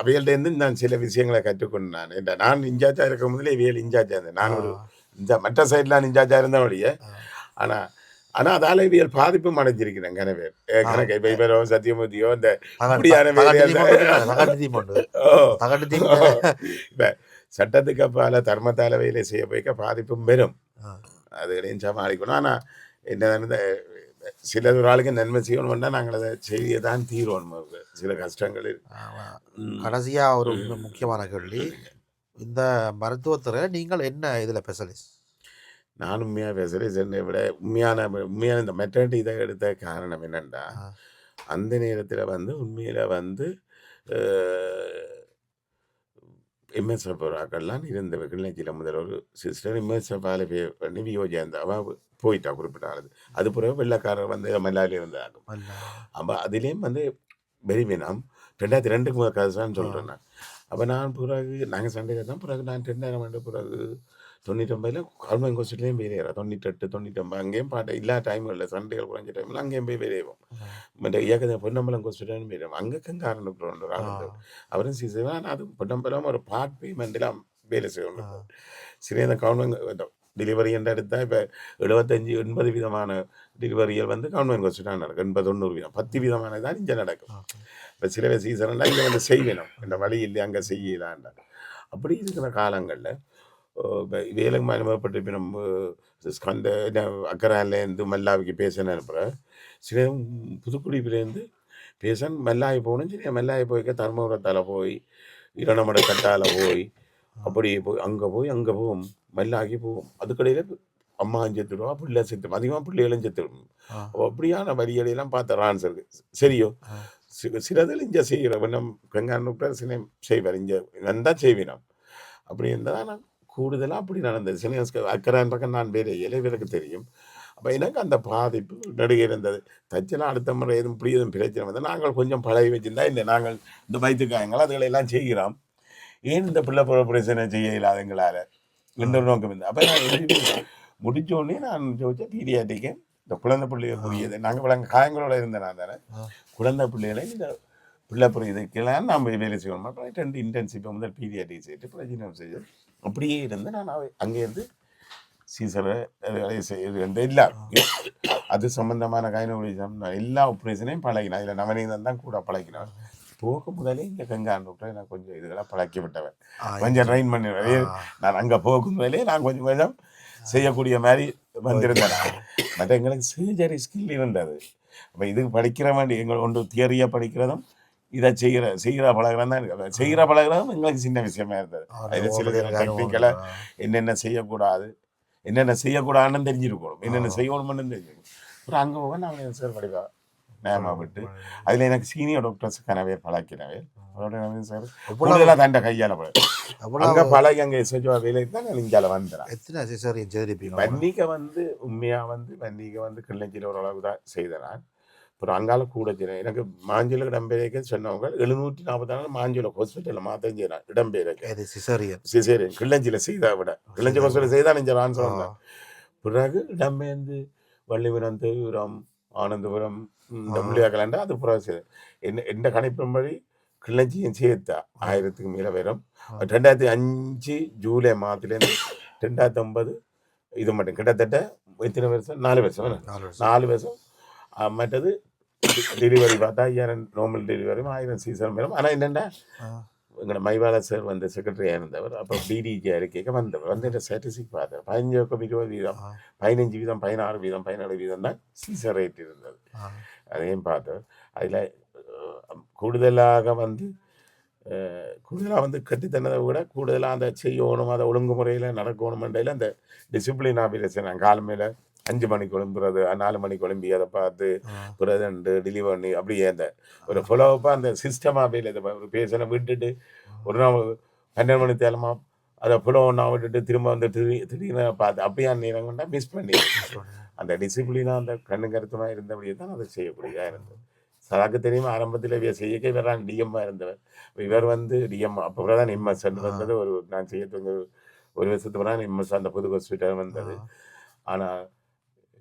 A: அவையிலேருந்து நான் சில விஷயங்களை கற்றுக்கொண்டேன். நான் இன்சார்ஜாக இருக்க முதல்ல இவையில் இன்சார்ஜாக இருந்தேன். நான் ஒரு மற்ற சைடில் நான் இன்சார்ஜாக இருந்தேன் வழியே. ஆனால் அதால் இவியல் பாதிப்பும் அடைஞ்சிருக்கிறேன் கனவே கணக்கு. இப்போ இவரோ சத்தியமூர்த்தியோ இந்த அப்படியான இப்போ சட்டத்துக்கு அப்பால தர்மத்தால் வேலை செய்ய போய்க்க பாதிப்பும் பெறும், அதுகளையும் சமாளிக்கணும். ஆனால் என்ன சில ஒரு ஆளுக்கு நன்மை செய்யணும்னா நாங்கள் அதை செய்ய தான் தீர்வோம். சில கஷ்டங்கள்
B: கடைசியாக ஒரு முக்கியமான கேள்வி, இந்த மருத்துவத்துறையில் நீங்கள் என்ன இதில் ஸ்பெஷலிஸ்ட்?
A: நான் உண்மையாக ஸ்பெஷலிஸ்ட் என்னை விட உண்மையான இந்த மெட்டர்னிட்டி இதை எடுத்த காரணம் என்னென்னா, அந்த நேரத்தில் வந்து உண்மையில் வந்து எம்எஸ்எஃப் ஆக்கள்லாம் இருந்த கிளிநொச்சியில் முதல் ஒரு சிஸ்டர் எம்எஸ்எஃப் பே பண்ணி வியோஜி அந்த அவள் போயிட்டா குறிப்பிட்ட ஆளுது. அது பிறகு வெள்ளக்காரர் வந்து மல்லாவில் இருந்தாங்க. அப்போ அதுலேயும் வந்து வெறிவினம் 2002 முதல் கதைன்னு சொல்கிறேன் நான். அப்போ நான் பிறகு நாங்கள் சண்டையில் தான் பிறகு நான் 2000 ஆண்டு பிறகு 99 கவர்மெண்ட் ஹாஸ்பிட்டலையும் வெளியேறா, 98 99 அங்கேயும் பாட்டு எல்லா டைமும் இல்லை, சண்டைகள் குறைஞ்ச டைமில் அங்கேயும் போய் வெளியேவோம். மற்ற இயக்கத்தை பொன்னம்பலம் ஹாஸ்பிட்டலும் போயிடுவோம். அங்கேக்கும் காரணம் அவரும் செய்வான். அது பொன்னம்பலம் ஒரு பார்ட் பேமெண்ட்லாம் வேலை செய்யணும். சரி, அந்த கவர்மெண்ட் டெலிவரி என்ற எடுத்தால் இப்போ 75-80 விதமான டெலிவரிகள் வந்து கவர்மெண்ட் ஹாஸ்பிட்டல் நடக்கும். 80-90 10 விதமான தான் இங்கே நடக்கும். இப்போ சில சீசன்லாம் இங்கே வந்து செய்யணும், இந்த வழி இல்லை அங்கே செய்யலான்டா. அப்படி இருக்கிற காலங்களில் இப்போ வேலைக்கு அனுபவப்பட்டு இப்போ நம்ம ஸ்கந்த அக்கராலேருந்து மல்லாவிக்கு பேசன்னு அனுப்புகிற சில புதுக்குடிப்பிலேருந்து பேசன் மல்லாய் போகணும். சரி, மல்லாய் போய்க்க தர்மபுரத்தால் போய் இரணமட கட்டால் போய் அப்படியே போய் அங்கே போகும் மல்லாகி போகும். அதுக்கடையில் அம்மா செத்துடுவா, பிள்ளை செத்து, அதிகமாக பிள்ளைகளும் செத்துடும். அப்படியான வழிகளையெல்லாம் பார்த்த ஆன்சருக்கு சரியோ சிலதில் இங்கே செய்கிறோம். நம் கங்கான் சில செய்வார், இங்கே வந்தால் செய்வினோம். அப்படி இருந்தால் நான் கூடுதலாக அப்படி நடந்தது. சில அக்கறான் பக்கம் நான் வேறு இலைவருக்கு தெரியும். அப்போ எனக்கு அந்த பாதிப்பு நடுகை இருந்தது. தச்சலாம் அடுத்த முறை எதுவும் இப்படி எதுவும் பிரச்சனை வந்தால் நாங்கள் கொஞ்சம் பழகி வச்சுருந்தா இல்லை நாங்கள் இந்த வயிற்றுக்காயங்கள் அதுகளெல்லாம் செய்கிறோம், ஏன் இந்த பிள்ளை பிரச்சனை செய்ய இல்லாதங்களால் என்ற நோக்கம் இருந்தது. அப்போ நான் முடித்தோடனே நான் யோசிச்சேன் பீடியாட்டிக்கு இந்த குழந்தை பிள்ளையை புரியுது. நாங்கள் காயங்களோட இருந்தேன் நான் தானே, குழந்தை பிள்ளைகளை இந்த பிள்ளை புரியுதுக்கெல்லாம் நாம் வேலை செய்யணும். அப்புறம் 2 இன்டென்சிவ் முதல் பீடியாட்டிக் செய்து பிரச்சனை செய்து அப்படியே இருந்து நான் அங்கேருந்து சீசரை வேலையை செய்ய இல்லை அது சம்பந்தமான கைனோலி எல்லா ஆப்ரேஷனையும் பழகினேன். இதில் நவநீதன் தான் கூட பழகினான். போக முதலே இங்கே கங்கான் டாக்டர் நான் கொஞ்சம் இதெல்லாம் பழக்கி விட்டவன், கொஞ்சம் ட்ரைன் பண்ணிடுவேன். நான் அங்கே போகும் முதலே நான் கொஞ்சம் கொஞ்சம் செய்யக்கூடிய மாதிரி வந்திருந்தேன். மற்ற எங்களுக்கு சர்ஜரி ஸ்கில் இருந்தது. அப்போ இதுக்கு படிக்கிற மாதிரி எங்களை ஒன்று தியரியாக படிக்கிறதும் இதை செய்கிற பழகிறதும் தான் இருக்கு. செய்கிற பழகிறதும் எங்களுக்கு சின்ன விஷயமா இருந்தது. அதில் சில டெக்னிக்கலை என்னென்ன செய்யக்கூடாது என்னென்ன செய்யக்கூடாதுன்னு தெரிஞ்சிருக்கணும், என்னென்ன செய்யணும்னு தெரிஞ்சிருக்கணும். அப்புறம் அங்கே போக நாங்கள் சார் படிப்பா நேமா விட்டு அதில் எனக்கு சீனியர் டாக்டர்ஸ் கனவே பழக்கினவே சார்
B: எவ்வளவு
A: கூடுதலாக தண்ட கையால் அங்கே
B: எவ்வளவு
A: பழகி அங்கே எஸ்ஹெச்ஓ வேலைக்கு தான் நான் இங்கே வந்துடுறேன்.
B: எத்தனை சிசேரியன் செய்திருப்பீங்க?
A: வன்னிகை உண்மையாக வன்னிகை கிள்ளஞ்சியில் ஓரளவு தான் செய்தேன் நான். அப்புறம் அங்கால கூட செய்யறேன். எனக்கு மாஞ்சூல இடம்பெயர்க்க சொன்னவங்க 744 மாஞ்சூல ஹாஸ்பிட்டலில் மாற்றம் செய்யறேன் இடம்பெயர்க்க சிசேரியன் கிள்ளஞ்சியில் செய்தா விட கிள்ளஞ்சி ஹாஸ்பிட்டல் செய்தா நீங்கள் நான் சொன்னேன். பிறகு இடம்பெயர்ந்து வள்ளிபுரம் தேவிபுரம் ஆனந்தபுரம் இந்த முள்ளியாக்கலாண்டா அது பிறகு செய்தேன். எந்த கணிப்பின்படி கிள்ளஞ்சியும் சேர்த்தா 1000க்கு மேலே வரும். 2005 ஜூலை மாதத்துலேருந்து 2009 இது மட்டும் கிட்டத்தட்ட எத்தனை வருஷம் 4 வருஷம் 4 வருஷம். மற்றது டெலிவரி பார்த்தா 1000 நார்மல் டெலிவரி 1000 சீசன் வரும். ஆனால் என்னென்னா எங்களோட மைவாலா சார் வந்து செக்ரட்டரியாக இருந்தவர். அப்புறம் டிடிஜி அறிக்கைக்கு வந்தவர் இந்த ஸ்டாட்டிஸ்டிக் பார்த்தவர் 15 வீதம் 15 வீதம் 16 வீதம் 17 வீதம் தான் சீசன் ரேட் இருந்தது. அதையும் பார்த்தவர். அதில் கூடுதலாக கட்டித்தனதை விட கூடுதலாக அந்த செய்யணும் அதை ஒழுங்குமுறையில் நடக்கணுமெண்டையில் அந்த டிசிப்ளின் ஆஃபீஸர் நான் காலம் மேலே 5 மணிக்கு ஒழும்புறது 4 மணிக்கு ஒழும்பி அதை பார்த்து பிரதண்டு டெலிவர் பண்ணி அப்படியே அந்த ஒரு ஃபாலோவப்பாக அந்த சிஸ்டமாக வேலை ஒரு பேசனை விட்டுட்டு ஒரு நாள் 12 மணி தேலமா அதை ஃபாலோ ஒன்றா விட்டுட்டு திரும்ப வந்து திடீர்னு பார்த்து அப்படியே நேரம் கொண்டா மிஸ் பண்ணி அந்த டிசிப்ளினாக அந்த கண்ணு கருத்துமாக இருந்தபடியே தான் அதை செய்யக்கூடியதாக இருந்தது. சதாக்கு தெரியுமா ஆரம்பத்தில் இவர் செய்யக்க இவர் தான் டிஎம்மாக இருந்தவர். இவர் டிஎம் அப்போ தான் எம்எஸ் வந்தது. நான் செய்ய ஒரு வருஷத்துக்கு தான் எம்எஸ் அந்த புது ஹாஸ்பிட்டல் வந்தது. ஆனால்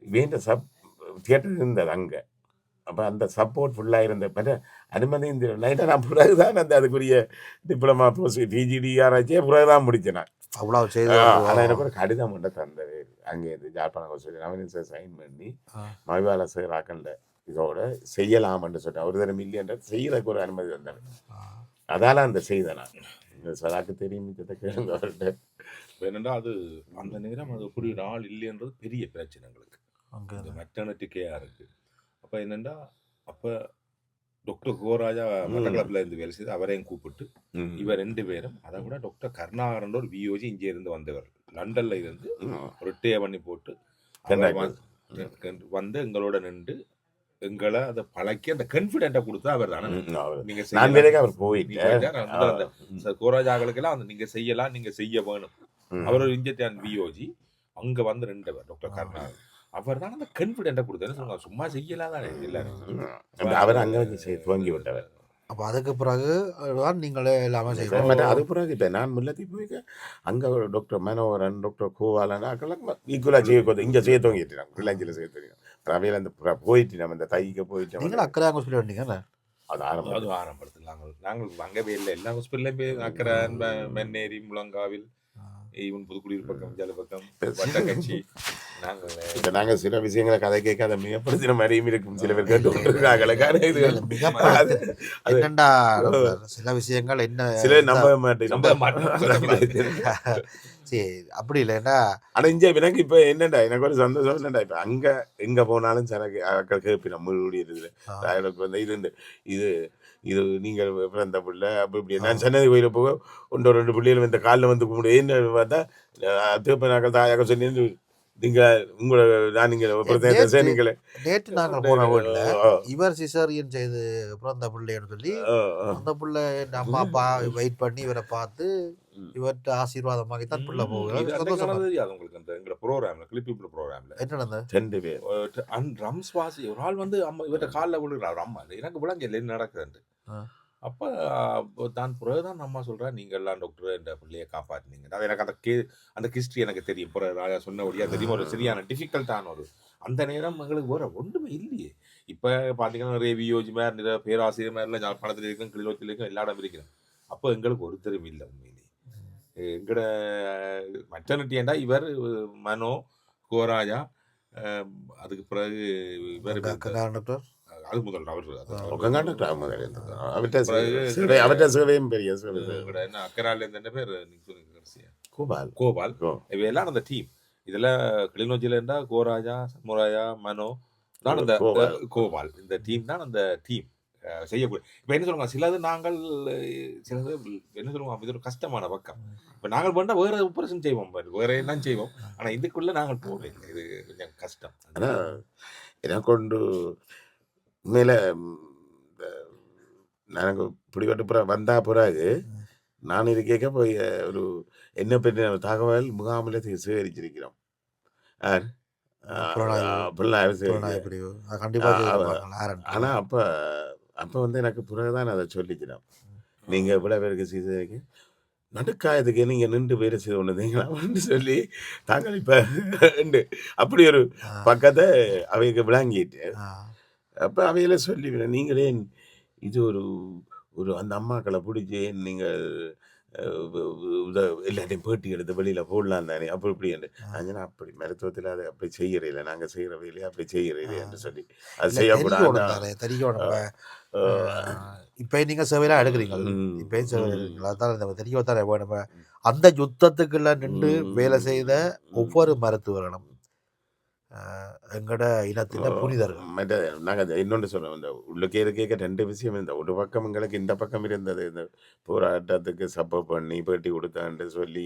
A: வேண்ட தியேட்டர் இருந்தது அங்கே. அப்போ அந்த சப்போர்ட் ஃபுல்லாக இருந்த பட் அனுமதி இந்த நைட்டாக நான் பிறகு தான் அந்த அதுக்குரிய டிப்ளமா பிஜிடிஆராச்சே பிறகு தான் முடித்தேன் நான்.
B: அவ்வளோ செய்த.
A: ஆனால் எனக்கு ஒரு கடிதம் மட்டும் தந்தது அங்கேருந்து ஜாழ்ப்பாணம் ஹாஸ்பிட்டல் நவீன் சார் சைன் பண்ணி மகிவாலா சார் ஆக்கண்ட இதோட செய்யலாம்னு சொன்னேன். ஒரு தரம் மில்லியன் செய்யறதுக்கு ஒரு அனுமதி வந்தேன். அதால அந்த செய்தேன் நான். சதாக்கு தெரியும் கேளுங்க அவர்கிட்ட.
C: என்னென்னா அது அந்த நேரம் அது அப்படி ஒரு ஆள் இல்லைன்றது பெரிய பிரச்சனை எங்களுக்கு அந்த மெட்டர்னிட்டி கேயா இருக்குது. அப்போ என்னென்னா அப்போ டாக்டர் கோராஜா மட்டக்களப்பில் இருந்து வேலை செய்து அவரையும் கூப்பிட்டு இவர் 2 பேரும் அதை விட டாக்டர் கருணாகரன் ஒரு விஓஜி இங்கே இருந்து வந்தவர் லண்டனில் இருந்து ஒரு டே பண்ணி போட்டு வந்து எங்களோட நின்று எங்களை அதை பழக்கி அந்த கான்ஃபிடென்ட்டை கொடுத்தா அவர் தானே. நீங்க
A: அவர் போயிட்டு
C: கோராஜாக்களுக்கெல்லாம் அந்த நீங்க செய்யலாம் நீங்க செய்ய வேணும். அவர் ஒரு இந்தியன் விஓஜி அங்க வந்து 2 பேர் டாக்டர் கருணாகரன் அவர் தான் அந்த கான்ஃபிடென்ட்டை கொடுத்தாரு. சொல்லுங்க சும்மா செய்யலாம் தானே எல்லாரும்
A: அவர் அங்கே வந்து துவங்கி விட்டவர்.
B: அப்போ அதுக்கு பிறகு தான் நீங்களே எல்லாமே செய்யணும்.
A: அதுக்கு பிறகு இப்போ நான் முல்லத்தி போய்க்க அங்கே ஒரு டாக்டர் மனோகரன் டாக்டர் கோவாலன் அக்கெல்லாம் ஈக்குவலாக செய்ய இங்கே செய்ய துவங்கிட்டு கிளஞ்சியில் செய்ய தெரியும். அவையில் அந்த போயிட்டு நம்ம இந்த தைக்க போயிட்டு
B: நீங்களும் அக்கறை ஹாஸ்பிட்டல் வந்தீங்கல்ல
A: அது
C: ஆரம்பத்தில் நாங்கள் அங்கே இல்லை எல்லா ஹாஸ்பிட்டலையும் போய் அக்கறை மென்னேரி முழங்காவில் ஈவன் புதுக்குடியிருப்பு பக்கம் ஜல பக்கம் வட்டக்கட்சி
A: நாங்கள் சில விஷயங்களை கதை கேட்காத மிகப்படுத்தின மாதிரியும் இருக்கும். சில பேர் கேட்டு
B: என்னண்டா சில விஷயங்கள் என்ன
A: சில நம்ப மாட்டேன்
B: சரி அப்படி இல்லைன்னா.
A: ஆனால் இங்கே எனக்கு இப்போ என்னண்டா எனக்கு ஒரு சந்தோஷம் என்னண்டா இப்போ அங்கே எங்கே போனாலும் சனக்கு கேட்பி நம்மளுடைய இதில் எனக்கு வந்து இது இது நீங்கள் பிறந்த பிள்ளை அப்படி இப்படி நான் சன்னதி கோயிலில் போக 1-2 பிள்ளைகள் இந்த காலில் வந்து கும்பிடு ஏன்னு பார்த்தா திருப்பநாக்கள் தாயாக சொல்லி நீங்கள் உங்களை நான் நீங்கள்
B: நேற்று நாங்கள் போன வீட்டில் இவர் சிசேரியன் செய்து பிறந்த பிள்ளைன்னு சொல்லி அந்த பிள்ளை அம்மா அப்பா வெயிட் பண்ணி இவரை பார்த்து இவர்கிட்ட ஆசீர்வாதமாக தான் பிள்ளை போகுது.
C: உங்களுக்கு அந்த எங்களோட ப்ரோக்ராம்ல கிளிப்பிள் ப்ரோக்ராம்ல
B: என்ன நடந்தது
A: 2 பேர்
C: ட்ரம்ஸ் வாசி ஒரு ஆள் வந்து அம்மா இவர்கிட்ட காலில் விழுகிறார். அம்மா எனக்கு விளங்க என்ன நடக்குதுன்ட்டு. அப்போ தான் பிறகுதான் அம்மா சொல்கிறேன் நீங்கள் எல்லாம் டாக்டர் இந்த பிள்ளையை காப்பாற்றினீங்க. அது எனக்கு அந்த ஹிஸ்ட்ரி எனக்கு தெரியும். பிறகு ராஜா சொன்னபடியாக தெரியும். ஒரு சரியான டிஃபிகல்ட்டான ஒரு அந்த நேரம் எங்களுக்கு வேறு ஒன்றுமே இல்லையே. இப்போ பார்த்தீங்கன்னா நிறைய வியோஜி மாதிரி நிறைய பேராசிரியர் மாதிரிலாம் யாழ்ப்பாணத்தில் இருக்கும் கிளிநொச்சியில் இருக்கும் எல்லா இடம் இருக்கிறேன். அப்போ எங்களுக்கு ஒருத்தரும் இல்லை உண்மையிலே. எங்களோட மெட்டர்னிட்டியண்டா இவர் மனோ கோராஜா அதுக்கு பிறகு இவர் அது முதல்
A: அவர்கிட்ட சேவையும் பெரிய
C: என்ன அக்கராலேருந்து என்ன பேர்
A: கோபால்
C: கோபால் இவையெல்லாம் அந்த டீம். இதில் கிளிநொச்சியில் இருந்தால் கோராஜா சண்முராஜா மனோ தான் அந்த கோபால் இந்த டீம் தான் அந்த டீம் செய்யக்கூடிய. இப்போ என்ன சொல்லுவாங்க சிலது நாங்கள் சிலது என்ன சொல்லுவோம் இது ஒரு கஷ்டமான பக்கம். இப்போ நாங்கள் பண்ணால் வேறு ஆப்ரேஷன் செய்வோம் வேறு என்ன செய்வோம். ஆனால் இதுக்குள்ளே நாங்கள் போகல. இது கொஞ்சம் கஷ்டம்.
A: ஆனால் எனக்கு கொண்டு உண்மையில எனக்கு பிடிபட்டு வந்தா பிறகு நான் இருக்கேக்க போய் ஒரு என்ன பற்றின தகவல் முகாமில் சேகரிச்சிருக்கிறோம். யார்?
B: புலனாய்வு
A: புலனாய்வு
B: புலனாய்வு
A: சேகரிக்க.
B: பிரிவு கண்டிப்பாக செய்திருப்பாங்க
A: ஆனா
B: ஆரண்ட்டில்.
A: அப்ப வந்து எனக்கு பிறகுதான் அதை சொல்லிக்கிறோம். நீங்க இவ்வளவு பேருக்கு செய்ததுக்கு நடுக்காயத்துக்கு நீங்க நின்று வேலை செய்து கொண்டிருந்தீங்களான்னு சொல்லி தாங்கள் இப்ப அப்படி ஒரு பக்கத்தை அவைக்கு விளங்கிட்டு அப்ப அவையில சொல்லி நீங்களே இது ஒரு ஒரு அந்த அம்மாக்களை பிடிச்சி நீங்கள் எல்லாத்தையும் பேட்டி எடுத்து வெளியில போடலாம் தானே அப்படி இப்படி என்று நான் அப்படி மருத்துவத்தில் அதை அப்படி செய்யறதில்லை நாங்கள் செய்கிற வேலையை அப்படி செய்யறதில்லை என்று சொல்லி அது செய்யக்கூடாது.
B: தெரியணும். இப்போ நீங்கள் சேவையெல்லாம் எடுக்கிறீங்க, இப்பயும் சேவை எடுக்கிறீங்களா? அதான் தெரியத்தானே வேணும். அந்த யுத்தத்துக்குள்ள நின்று வேலை செய்த ஒவ்வொரு மருத்துவர்களும் எங்கட இனத்தின புனிதர்கள்.
A: மற்ற நாங்கள் இன்னொன்று சொல்லுவோம், இந்த உள்ளுக்கே இருக்க ரெண்டு விஷயம் இருந்த ஒரு பக்கம் எங்களுக்கு இந்த பக்கம் இருந்தது, இந்த போராட்டத்துக்கு சப்போர்ட் பண்ணி பேட்டி கொடுத்தான்னு சொல்லி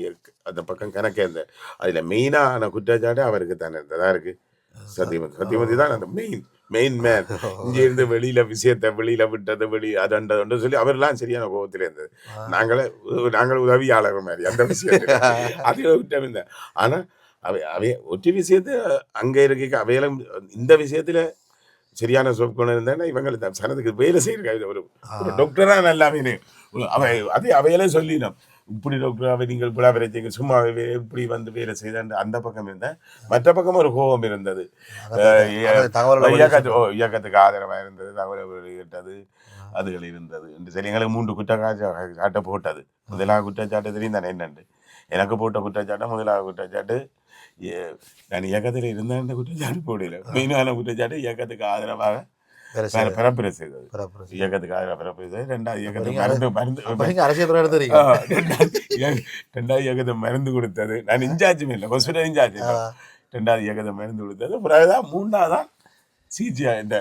A: அந்த பக்கம் கணக்கே இருந்த அதில் மெயினான குற்றச்சாட்டு அவருக்கு தானே இருந்ததா இருக்கு. சத்தியமதி தான் அந்த மெயின் மேன். இங்கே இருந்து வெளியில விஷயத்தை வெளியில விட்டது அதண்டது சொல்லி அவர்லாம் சரியான கோபத்தில் இருந்தது. நாங்கள் உதவியாளர்கள் மாதிரி அந்த விஷயத்தை அதில் விட்டு இருந்தேன். ஆனா அவைய ஒற்றை விஷயத்தை அங்க இருக்க அவையெல்லாம் இந்த விஷயத்துல சரியான சொற்குணம் இருந்தா இவங்க சனத்துக்கு வேலை செய்யற ஒரு டாக்டரா நல்லாவே அவையெல்லாம் சொல்லிடும். இப்படி டாக்டர் அவை நீங்கள் இப்படி வரைச்சிங்க சும்மா இப்படி வந்து வேலை செய்த அந்த பக்கம் இருந்தேன். மற்ற பக்கம் ஒரு கோபம் இருந்தது, இயக்கத்துக்கு ஆதரவாக இருந்தது, தகவல் வெளியிட்டது, அதுகள் இருந்தது. சரி, எங்களுக்கு 3 குற்றச்சாட்டை போட்டது. முதலாவது குற்றச்சாட்டு தெரியும் தானே என்னண்டு. எனக்கு போட்ட குற்றச்சாட்டு முதலாவது குற்றச்சாட்டு நான் இயக்கத்தில் இருந்த குற்றச்சாட்டு போடல. மெயினான குற்றச்சாட்டு இயக்கத்துக்கு ஆதரவாக பரப்புரை செய்தது, இயக்கத்துக்கு ஆதரவாக பரப்புரை செய்தது. ரெண்டாவது இயக்கத்துக்கு ரெண்டாவது இயக்கத்தை மருந்து கொடுத்தது. நான் இன்சார்ஜுமே இல்லை, ஹாஸ்பிட்டல் இன்சார்ஜ். ரெண்டாவது இயக்கத்தை மருந்து கொடுத்தது. பிறகுதான் மூணாவதான் சிஜியா இந்த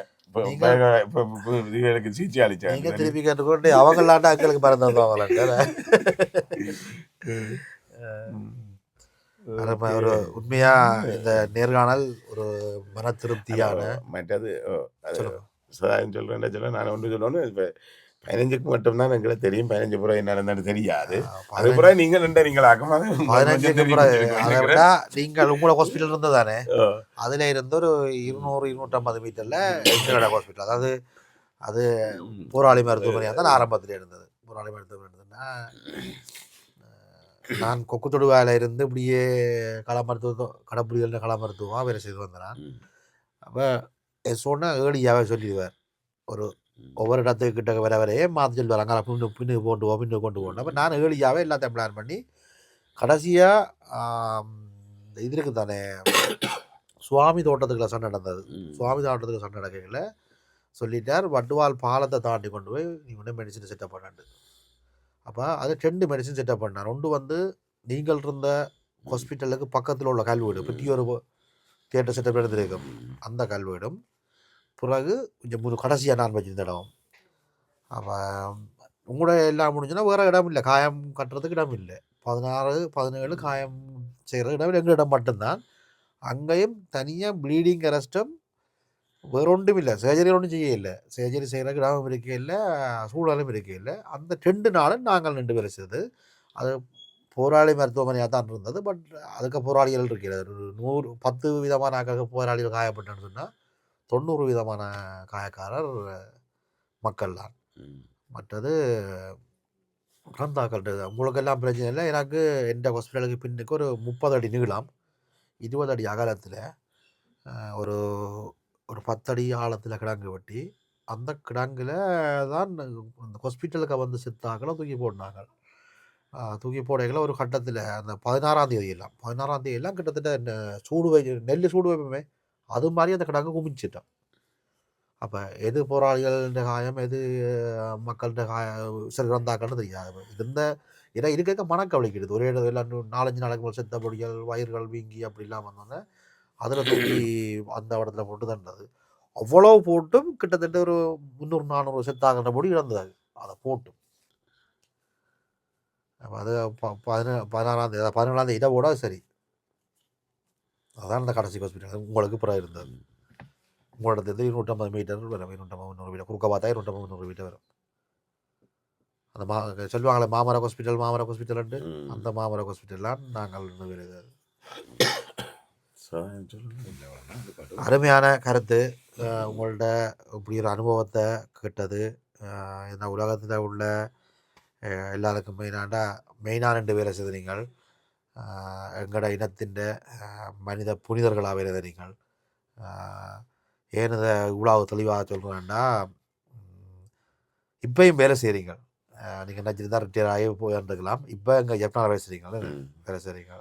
A: இதுகளுக்கு சிஜி அளிச்சாங்க.
B: திருப்பி கேட்டுக்கொண்டு அவங்களாட்ட அக்களுக்கு மருந்து வந்தவங்களாட்ட ஒரு உண்மையா இந்த நேர்காணல் ஒரு மன திருப்தியான.
A: மற்றது சதாயம் சொல்றேன் நான் ஒன்று சொல்லணும். இப்போ 15க்கு மட்டும்தான் எங்களுக்கு தெரியும். 15 புறம் என்ன நடந்தாலும் தெரியாது. அது புற நீங்க நீங்களாக்கும்
B: 15 நீங்கள் உங்களோட ஹாஸ்பிட்டல் இருந்து தானே, அதுல இருந்து ஒரு 200-250 மீட்டர்ல எங்களோட ஹாஸ்பிட்டல். அதாவது அது போராளி மருத்துவமனையாக தான் ஆரம்பத்தில் இருந்தது. போராளி மருத்துவமனை இருந்ததுன்னா நான் கொக்கு தொடுவாயில இருந்து இப்படியே கள கடப்புடிகள் கள மருத்துவமாக வேலை செய்து வந்தேன். அப்போ சொன்ன ஏழியாவே சொல்லிடுவார், ஒரு ஒவ்வொரு இடத்துக்கு கிட்ட வர வரையே மாற்றி சொல்லுவார், அங்கே பின்னு கொண்டு போகணும். அப்போ நான் ஏழியாவே எல்லாத்தையும் பிளான் பண்ணி கடைசியாக இந்த இது இருக்கு தானே, சுவாமி தோட்டத்துக்குள்ள சண்டை நடந்தது. சுவாமி தோட்டத்துக்கு சண்டை நடக்கல சொல்லிட்டார், வட்டுவால் பாலத்தை தாண்டி கொண்டு போய் நீ ஒன்று மெடிசன் செட்டப் பண்ணாண்டு. அப்போ அது 2 மெடிசன் செட்டப் பண்ணார். ஒன்று வந்து நீங்கள் இருந்த ஹாஸ்பிட்டலுக்கு பக்கத்தில் உள்ள கல்வீடு, பற்றி ஒரு தியேட்டர் செட்டப் எடுத்துருக்கும் அந்த கல்வீடும், பிறகு கொஞ்சம் கடைசியாக நான் வச்சிருந்த இடம். அப்போ உங்களோட எல்லாம் முடிஞ்சுன்னா வேறு இடம் இல்லை, காயம் கட்டுறதுக்கு இடம் இல்லை. 16-17 காயம் செய்கிற இடம் எங்கள் இடம் மட்டும்தான். அங்கேயும் தனியாக ப்ளீடிங் அரெஸ்ட்டும் வேறு ஒன்றும் இல்லை, சர்ஜரி ஒன்றும் செய்ய இல்லை. சர்ஜரி செய்கிறதுக்கு இடமும் இருக்க இல்லை, சூழலும் இருக்க இல்லை. அந்த 2 நாளும் நாங்கள் 2 பேர் செய்தது. அது போராளி மருத்துவமனையாக தான் இருந்தது. பட் அதுக்கு போராளிகள் இருக்கிறது. 10 விதமான போராளிகள் காயப்பட்டுன்னு சொன்னால் 90 விதமான காயக்காரர் மக்கள் தான். மற்றது பிறந்தாக்கள் உங்களுக்கெல்லாம் பிரச்சனை இல்லை. எனக்கு எந்த ஹாஸ்பிட்டலுக்கு பின்னுக்கு ஒரு 30 அடி நீளம், 20 அடி அகலத்தில் ஒரு 10 அடி ஆழத்தில் கிடங்கு வெட்டி, அந்த கிடங்கில் தான் அந்த ஹாஸ்பிட்டலுக்கு வந்து செத்தாக்களை தூக்கி போடினாங்க. தூக்கி போடைகளை ஒரு கட்டத்தில் அந்த 16ஆம் தேதியெல்லாம் கிட்டத்தட்ட நெல் சூடு வைப்போமே அது மாதிரி அந்த கிடங்கு குமிச்சிட்டோம். அப்போ எது போராளிகள காயம், எது மக்கள்கிட்ட சரி வந்தாக்கன்னு தெரியாது. ஏன்னா இருக்க மனக்கவலைக்கிடுது. ஒரே எல்லாம் 4-5 நாளைக்கு செத்தபடிகள், வயிறுகள் வீங்கி அப்படிலாம் வந்தோன்னே அதில் தூக்கி அந்த இடத்துல போட்டு தண்டது. அவ்வளோ போட்டும் கிட்டத்தட்ட ஒரு 300-400 செத்தாகின்ற பொடி இழந்தது அதை போட்டும். அப்போ அது 16ஆம் தேதி 17ஆம் தேதி இதை போட சரி. அதான் அந்த கடைசி ஹாஸ்பிட்டல் உங்களுக்கு புறம் இருந்தது. உங்களோட இடத்துல 250 மீட்டர் வரும், 250 மீட்டர் குறுக்க பார்த்தா 250 மீட்டர் வரும். அந்த சொல்லுவாங்களே மாமர ஹாஸ்பிட்டல்
A: ம்.
B: அந்த மாமர ஹாஸ்பிட்டல்லாம் நாங்கள் வேறு அருமையான கருத்து. உங்கள்ட்ட இப்படி ஒரு அனுபவத்தை கேட்டது. இந்த உலகத்தில் உள்ள எல்லாருக்கும் மெயினான 2 வேலை செய்த நீங்கள் எங்களோட இனத்தின் மனித புனிதர்களாக வேலை நீங்கள். ஏன் இதை இவ்வளோ தெளிவாக சொல்கிறேன்னா, இப்பயும் வேலை செய்கிறீங்க. நீங்கள் நினச்சிட்டு தான் ரிட்டையர் ஆகி போயிருந்துக்கலாம். இப்போ எங்கள் ஜப்பானில் வேலை செய்கிறீங்க, வேலை செய்கிறீங்க.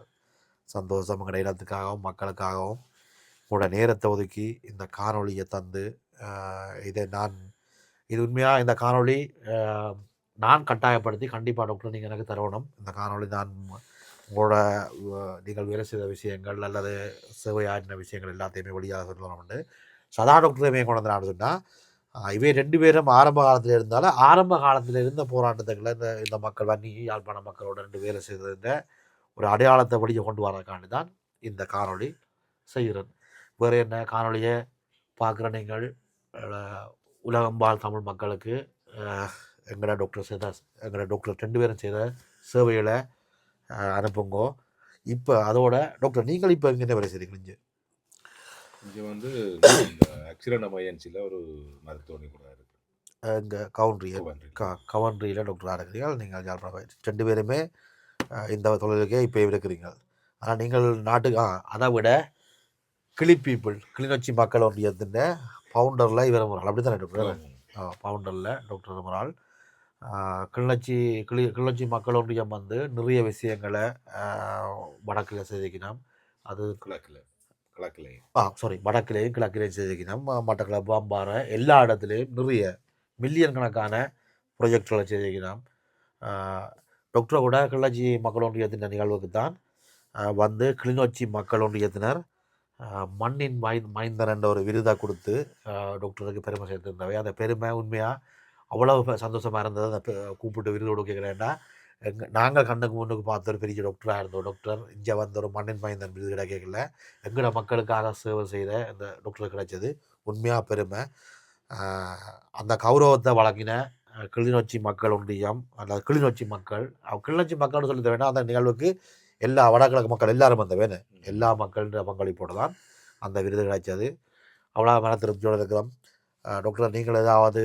B: சந்தோஷம். எங்களோட இடத்துக்காகவும் மக்களுக்காகவும் உங்களோட நேரத்தை ஒதுக்கி இந்த காணொலியை தந்து இது உண்மையாக இந்த காணொளி நான் கட்டாயப்படுத்தி கண்டிப்பாக டாக்டர் நீங்கள் எனக்கு தரணும். இந்த காணொளி நான் உங்களோட நீங்கள் வேலை செய்த விஷயங்கள் அல்லது சேவையாடின விஷயங்கள் எல்லாத்தையுமே வழியாக சொல்லணும்னு சதா டாக்டரையுமே கொண்டு வந்து நான் சொன்னால் இவை 2 பேரும் ஆரம்ப காலத்தில் இருந்தாலும் ஆரம்ப காலத்தில் இருந்த போராட்டத்துக்குள்ள இந்த மக்கள் வன்னி யாழ்ப்பாண மக்களோட 2 வேலை செய்த ஒரு அடையாளத்தை வழியை கொண்டு வரக்காண்டி தான் இந்த காணொளி செய்கிறேன். வேறு என்ன காணொலியை பார்க்குற நீங்கள் உலகம்பால் தமிழ் மக்களுக்கு எங்களோட டாக்டர் 2 பேரும் செய்த சேவைகளை அனுப்புங்கோ. இப்போ அதோட டாக்டர் நீங்கள் இப்போ எங்கே வேலை செய்கிறீங்க?
C: இங்கே வந்து ஆக்சிடென்ட் எமர்ஜென்சியில் ஒரு மருத்துவமனை கூட இருக்குது.
B: இங்கே கவன்ட்ரியில் டாக்டராக இருக்கிறீர்கள். நீங்கள் யாழ்ப்பாணம் 2 பேருமே இந்த தொழிலுக்கே இப்போ இருக்கிறீங்க. ஆனால் நீங்கள் நாட்டுக்கு அதை விட கிளிநொச்சி மக்கள் ஒன்றியத்தின் ஃபவுண்டரில் இவர் ஒரு ஆள். அப்படி தானே டாக்டர்? ஃபவுண்டரில் டாக்டர் ஒரு ஆள். கிளிநொச்சி மக்கள் ஒன்றியம் வந்து நிறைய விஷயங்களை வடக்கில் செய்திக்கணும். அது வடக்கிலேயும் கிழக்கிலேயும் செய்திக்கணும். மட்டக்களப்பு அம்பாறை எல்லா இடத்துலையும் நிறைய மில்லியன் கணக்கான ப்ரொஜெக்டுகளை செய்திக்கணும். டாக்டரை கூட கிளிநொச்சி மக்கள் ஒன்றியத்தின் நிகழ்வுக்கு தான் வந்து கிளிநொச்சி மக்கள் ஒன்றியத்தினர் மண்ணின் மைந்தன் என்ற ஒரு விருதை கொடுத்து டாக்டருக்கு பெருமை சேர்த்துருந்தவை. அந்த பெருமை உண்மையாக அவ்வளோ சந்தோஷமாக இருந்தது. அந்த கூப்பிட்டு விருது கொடுக்கிறேன்டா நாங்கள் கண்ணுக்கு முன்னுக்கு பார்த்த ஒரு பெரிய டாக்டராக இருந்தோம். டாக்டர் இங்கே வந்த ஒரு மண்ணின் மைந்தன் விருது கிடைக்கல. எங்களோட மக்களுக்காக சேவை செய்த இந்த டாக்டருக்கு கிடைச்சது உண்மையாக பெருமை. அந்த கௌரவத்தை வழங்கின கிளிநொச்சி மக்கள் ஒன்றியம் அல்லது கிளிநொச்சி மக்கள்னு சொல்லித்த வேண்டாம். அந்த நிகழ்வுக்கு எல்லா வடகிழக்கு மக்கள் எல்லாரும் வந்த வேணும். எல்லா மக்கள்ன்ற பங்களிப்போடு தான் அந்த விருது கிடைச்சது. அவ்வளோ மன திருப்தியோடு இருக்கிறோம். டாக்டர் நீங்கள் ஏதாவது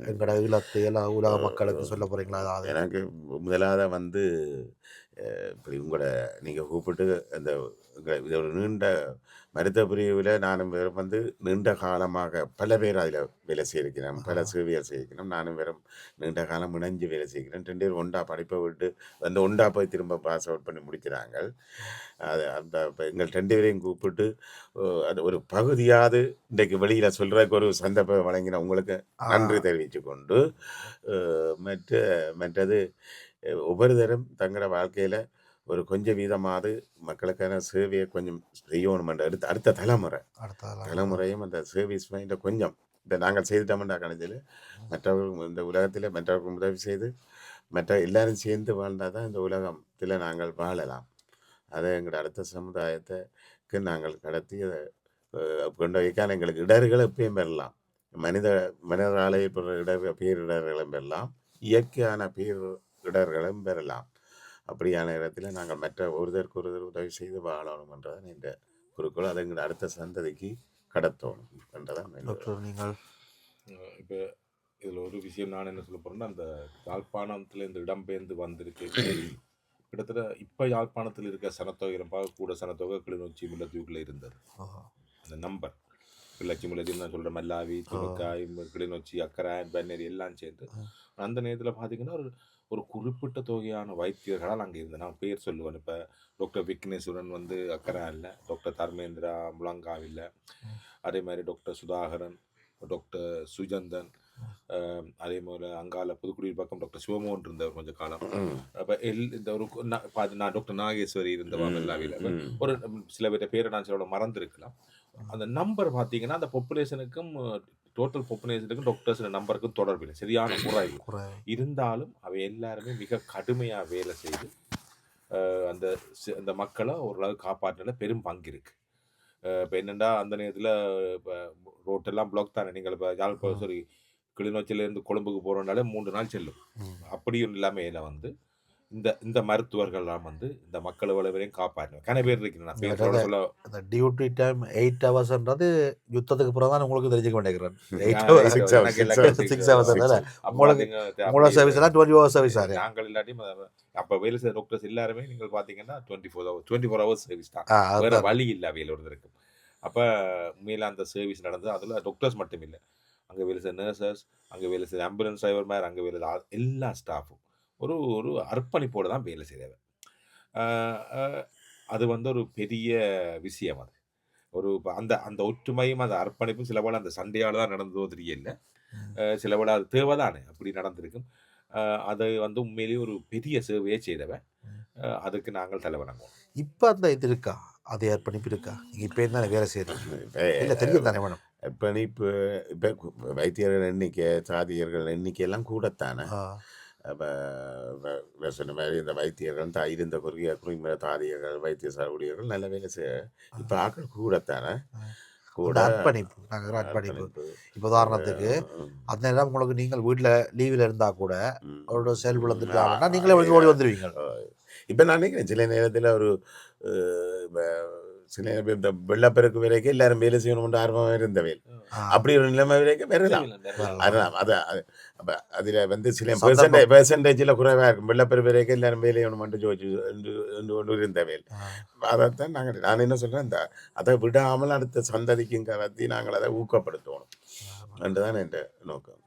B: எங்களோட ஈழத்து எல்லாம் உலக மக்களுக்கு சொல்ல போகிறீங்களா? ஏதாவது
A: எனக்கு முதலாவது வந்து இப்படி உங்களோட நீங்கள் கூப்பிட்டு அந்த இது ஒரு நீண்ட மருத்துவ பிரிவில் நானும் வெறும் வந்து நீண்ட காலமாக பல பேர் அதில் வேலை செய்திருக்கிறேன், பல சேவைகள் செய்திருக்கிறேன். நானும் வெறும் நீண்ட காலம் இணைஞ்சு வேலை செய்கிறேன். 2 பேர் ஒண்டா படிப்பை விட்டு வந்து ஒண்டா போய் திரும்ப பாஸ் அவுட் பண்ணி முடிக்கிறாங்க. அது அந்த எங்கள் 2 பேரையும் கூப்பிட்டு அது ஒரு பகுதியாவது இன்றைக்கு வெளியில் சொல்கிறதுக்கு ஒரு சந்தர்ப்பம் வழங்கின உங்களுக்கு நன்றி தெரிவித்து கொண்டு மற்றது ஒவ்வொரு தரம் தங்களோட வாழ்க்கையில் ஒரு கொஞ்சம் வீதமாவது மக்களுக்கான சேவையை கொஞ்சம் செய்யணும். அடுத்த தலைமுறையும் அந்த சர்வீஸ் மைண்டை கொஞ்சம் இப்போ நாங்கள் செய்துட்டோம்னா கணிச்சில் மற்றவர்கள் இந்த உலகத்தில் மற்றவர்கள் உதவி செய்து மற்ற எல்லாரும் சேர்ந்து வாழ்ந்தால் தான் இந்த உலகத்தில் நாங்கள் வாழலாம். அதை எங்களோட அடுத்த சமுதாயத்துக்கு நாங்கள் கடத்தி அதை கொண்டு வைக்கான எங்களுக்கு இடர்கள் எப்பயும் பெறலாம். மனிதரால் ஏற்படுற பேரிடர்களும் பெறலாம், இயற்கையான பேரிடர்களும் பெறலாம். அப்படியான இடத்துல நாங்கள் மற்ற ஒருத்தருக்கு உதவி செய்து வாழணும்ன்றதான் இந்த குறிக்கோள். அதை எங்கள் அடுத்த சந்ததிக்கு கடத்தணும் என்றதான்.
B: நீங்கள்
C: இப்போ இதில் ஒரு விஷயம் நான் என்ன சொல்ல போகிறேன்னா, அந்த யாழ்ப்பாணத்தில் இந்த இடம்பெயர்ந்து வந்திருக்கு கிட்டத்தட்ட இப்போ யாழ்ப்பாணத்தில் இருக்க சனத்தொகை கூட சனத்தொகை கிளிநொச்சி முல்லைத்தீவுக்குள்ளே இருந்தது. அந்த நம்பர் கிளச்சி முல்லைத்தீவு நான் சொல்கிறேன், மல்லாவி, துணுக்காய், கிளிநொச்சி, அக்கராயன், பன்னேரி எல்லாம் சேர்ந்து அந்த நேரத்தில் பார்த்தீங்கன்னா ஒரு குறிப்பிட்ட தொகையான வைத்தியர்களால் அங்கே இருந்து நான் பேர் சொல்லுவேன். இப்போ டாக்டர் விக்னேஸ்வரன் வந்து அக்கராயில், டாக்டர் தர்மேந்திரா முழங்காவில், அதே மாதிரி டாக்டர் சுதாகரன், டாக்டர் சுஜந்தன், அதே மாதிரி அங்கால புதுக்குடியில் பக்கம் டாக்டர் சிவமோகன் இருந்தவர் கொஞ்சம் காலம். அப்போ இந்த ஒரு நான் டாக்டர் நாகேஸ்வரி இருந்தவா எல்லாவில். ஒரு சில பேர் பேரை நான் சில மறந்துருக்கலாம். அந்த நம்பர் பார்த்தீங்கன்னா அந்த பாப்புலேஷனுக்கும் டோட்டல் பாப்புலேஷனுக்கும் டாக்டர்ஸ் நம்பருக்கும் தொடர்பில்லை, சரியான குறைவு இருந்தாலும் அவை எல்லாருமே மிக கடுமையாக வேலை செய்து அந்த மக்களை ஓரளவு காப்பாற்றின பெரும் பங்கு இருக்கு. இப்போ என்னென்னா அந்த நேரத்தில் இப்போ ரோட்டெல்லாம் பிளாக் தானே. நீங்கள் இப்போ சாரி கிளிநொச்சியிலேருந்து கொழும்புக்கு போகிறோம்னாலே 3 நாள் செல்லும். அப்படியும் இல்லாமல் வந்து இந்த இந்த மருத்துவர்கள்லாம் வந்து இந்த மக்கள் வரையும் காப்பாற்றணும். கன பேர் இருக்கிறேன் சொல்ல
B: அந்த டியூட்டி டைம் 8 ஹவர்ஸ்ன்றது யுத்தத்துக்கு பிறகு தான் உங்களுக்கு தெரிஞ்சுக்க வேண்டியிருக்கிறேன். 8
A: 6
B: ஹவர்ஸ் 6 ஹவர்ஸ் உங்களுக்கு உங்களோட சர்வீஸ் எல்லாம் 20 ஹவர்ஸ் சர்வீஸ் ஆறு.
C: நாங்கள் இல்லாட்டியும் அப்போ வேலை செய்கிற டாக்டர்ஸ் எல்லாருமே நீங்கள் பார்த்தீங்கன்னா 24 ஹவர்ஸ் சர்வீஸ் தான். வேற வழி இல்லை வேலை ஒருத்தருக்கு. அப்போ உண்மையில அந்த சர்வீஸ் நடந்தது. அதில் டாக்டர்ஸ் மட்டும் இல்லை, அங்கே வேலை செய்கிற நர்சஸ், அங்கே வேலை செய்கிற ஆம்புலன்ஸ் டிரைவர் மாதிரி, அங்கே வேலை எல்லா ஸ்டாஃபும் ஒரு ஒரு அர்ப்பணிப்போடு தான் வேலை செய்கிறவன். அது வந்து ஒரு பெரிய விஷயம். அது ஒரு அந்த அந்த ஒற்றுமையும் அந்த அர்ப்பணிப்பும் சில வேளை அந்த சண்டையால் தான் நடந்ததோ தெரியல, சில வேளை அது தேவை தானே அப்படி நடந்திருக்கும். அது வந்து உண்மையிலேயே ஒரு பெரிய சேவையை செய்தவன். அதுக்கு நாங்கள் தலை வணங்குவோம்.
B: இப்போ அந்த இது இருக்கா, அது அர்ப்பணிப்பு இருக்கா? நீங்கள் இப்போ என்ன வேலை செய்யறீங்க? இல்லை தெரியும் தானே மேடம்.
A: அர்ப்பணிப்பு இப்போ வைத்தியர்கள் எண்ணிக்கை, சாதியர்கள் எண்ணிக்கையெல்லாம் கூடத்தானே. அப்போ சொன்ன மாதிரி இந்த வைத்தியர்கள் இருந்த குறுகிய தாதியர்கள், வைத்தியசாலை ஊழியர்கள் நல்ல வேலை செய்ய இப்போ ஆக்கள் கூடத்தானே. கூட
B: அர்ப்பணிப்பு நாங்கள் அர்ப்பணிப்பு. இப்போ உதாரணத்துக்கு அந்த நேரம் உங்களுக்கு நீங்கள் வீட்டில் லீவில் இருந்தால் கூட அவரோட செயல்பு வந்துட்டாங்கன்னா நீங்களே ஓடி வந்துடுவீங்க.
A: இப்போ நான் நினைக்கிறேன் சில நேரத்தில் ஒரு சில நேரம் இந்த வெள்ளப்பெருக்கு வரைக்கும் எல்லாரும் வேலை செய்யணும்னு ஆர்வமாக இருந்தவேல் அப்படி ஒரு நிலைமை வரைக்கும் வரலாம். அப்போ அதில் வந்து சில பெர்சன்டேஜில் குறைவாக இருக்கும். வெள்ளப்பெருக்கு வரைக்கும் எல்லாரும் வேலை செய்யணும்னு கொண்டு இருந்தவேல். அதைத்தான் நான் என்ன சொல்கிறேன், இந்த அதை விடாமல் அடுத்த சந்ததிக்கும் கருத்தி நாங்கள் அதை ஊக்கப்படுத்தணும் என்றுதான் என் நோக்கம்.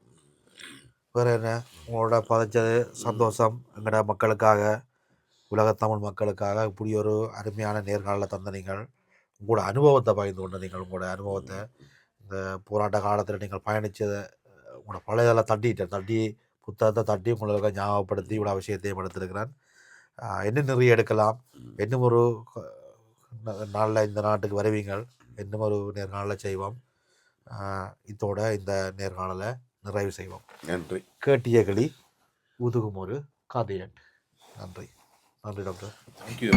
B: வேறு என்ன உங்களோட பதைச்சது சந்தோஷம். எங்களோட மக்களுக்காக, உலகத்தமிழ் மக்களுக்காக இப்படி ஒரு அருமையான நேர்காணலை தந்த நீங்கள், உங்களோட அனுபவத்தை பகிர்ந்து கொண்ட நீங்கள், உங்களோட அனுபவத்தை இந்த போராட்ட காலத்தில் நீங்கள் பயணித்ததை உங்களோட பழையதெல்லாம் தட்டி புத்தகத்தை தட்டி உங்களுக்கு ஞாபகப்படுத்தி இவ்வளோ விஷயத்தையும் எடுத்திருக்கிறேன். இன்னும் நிறைய எடுக்கலாம். இன்னும் ஒரு நாளில் இந்த நாட்டுக்கு வருவீங்கள், இன்னும் ஒரு நேர்காணலை செய்வோம். இதோட இந்த நேர்காணலை நிறைவு செய்வோம்.
A: நன்றி.
B: கேட்டிய கிளி உதுகும் ஒரு காதையன். நன்றி. நன்றி டாக்டர்.
C: தேங்க்யூ.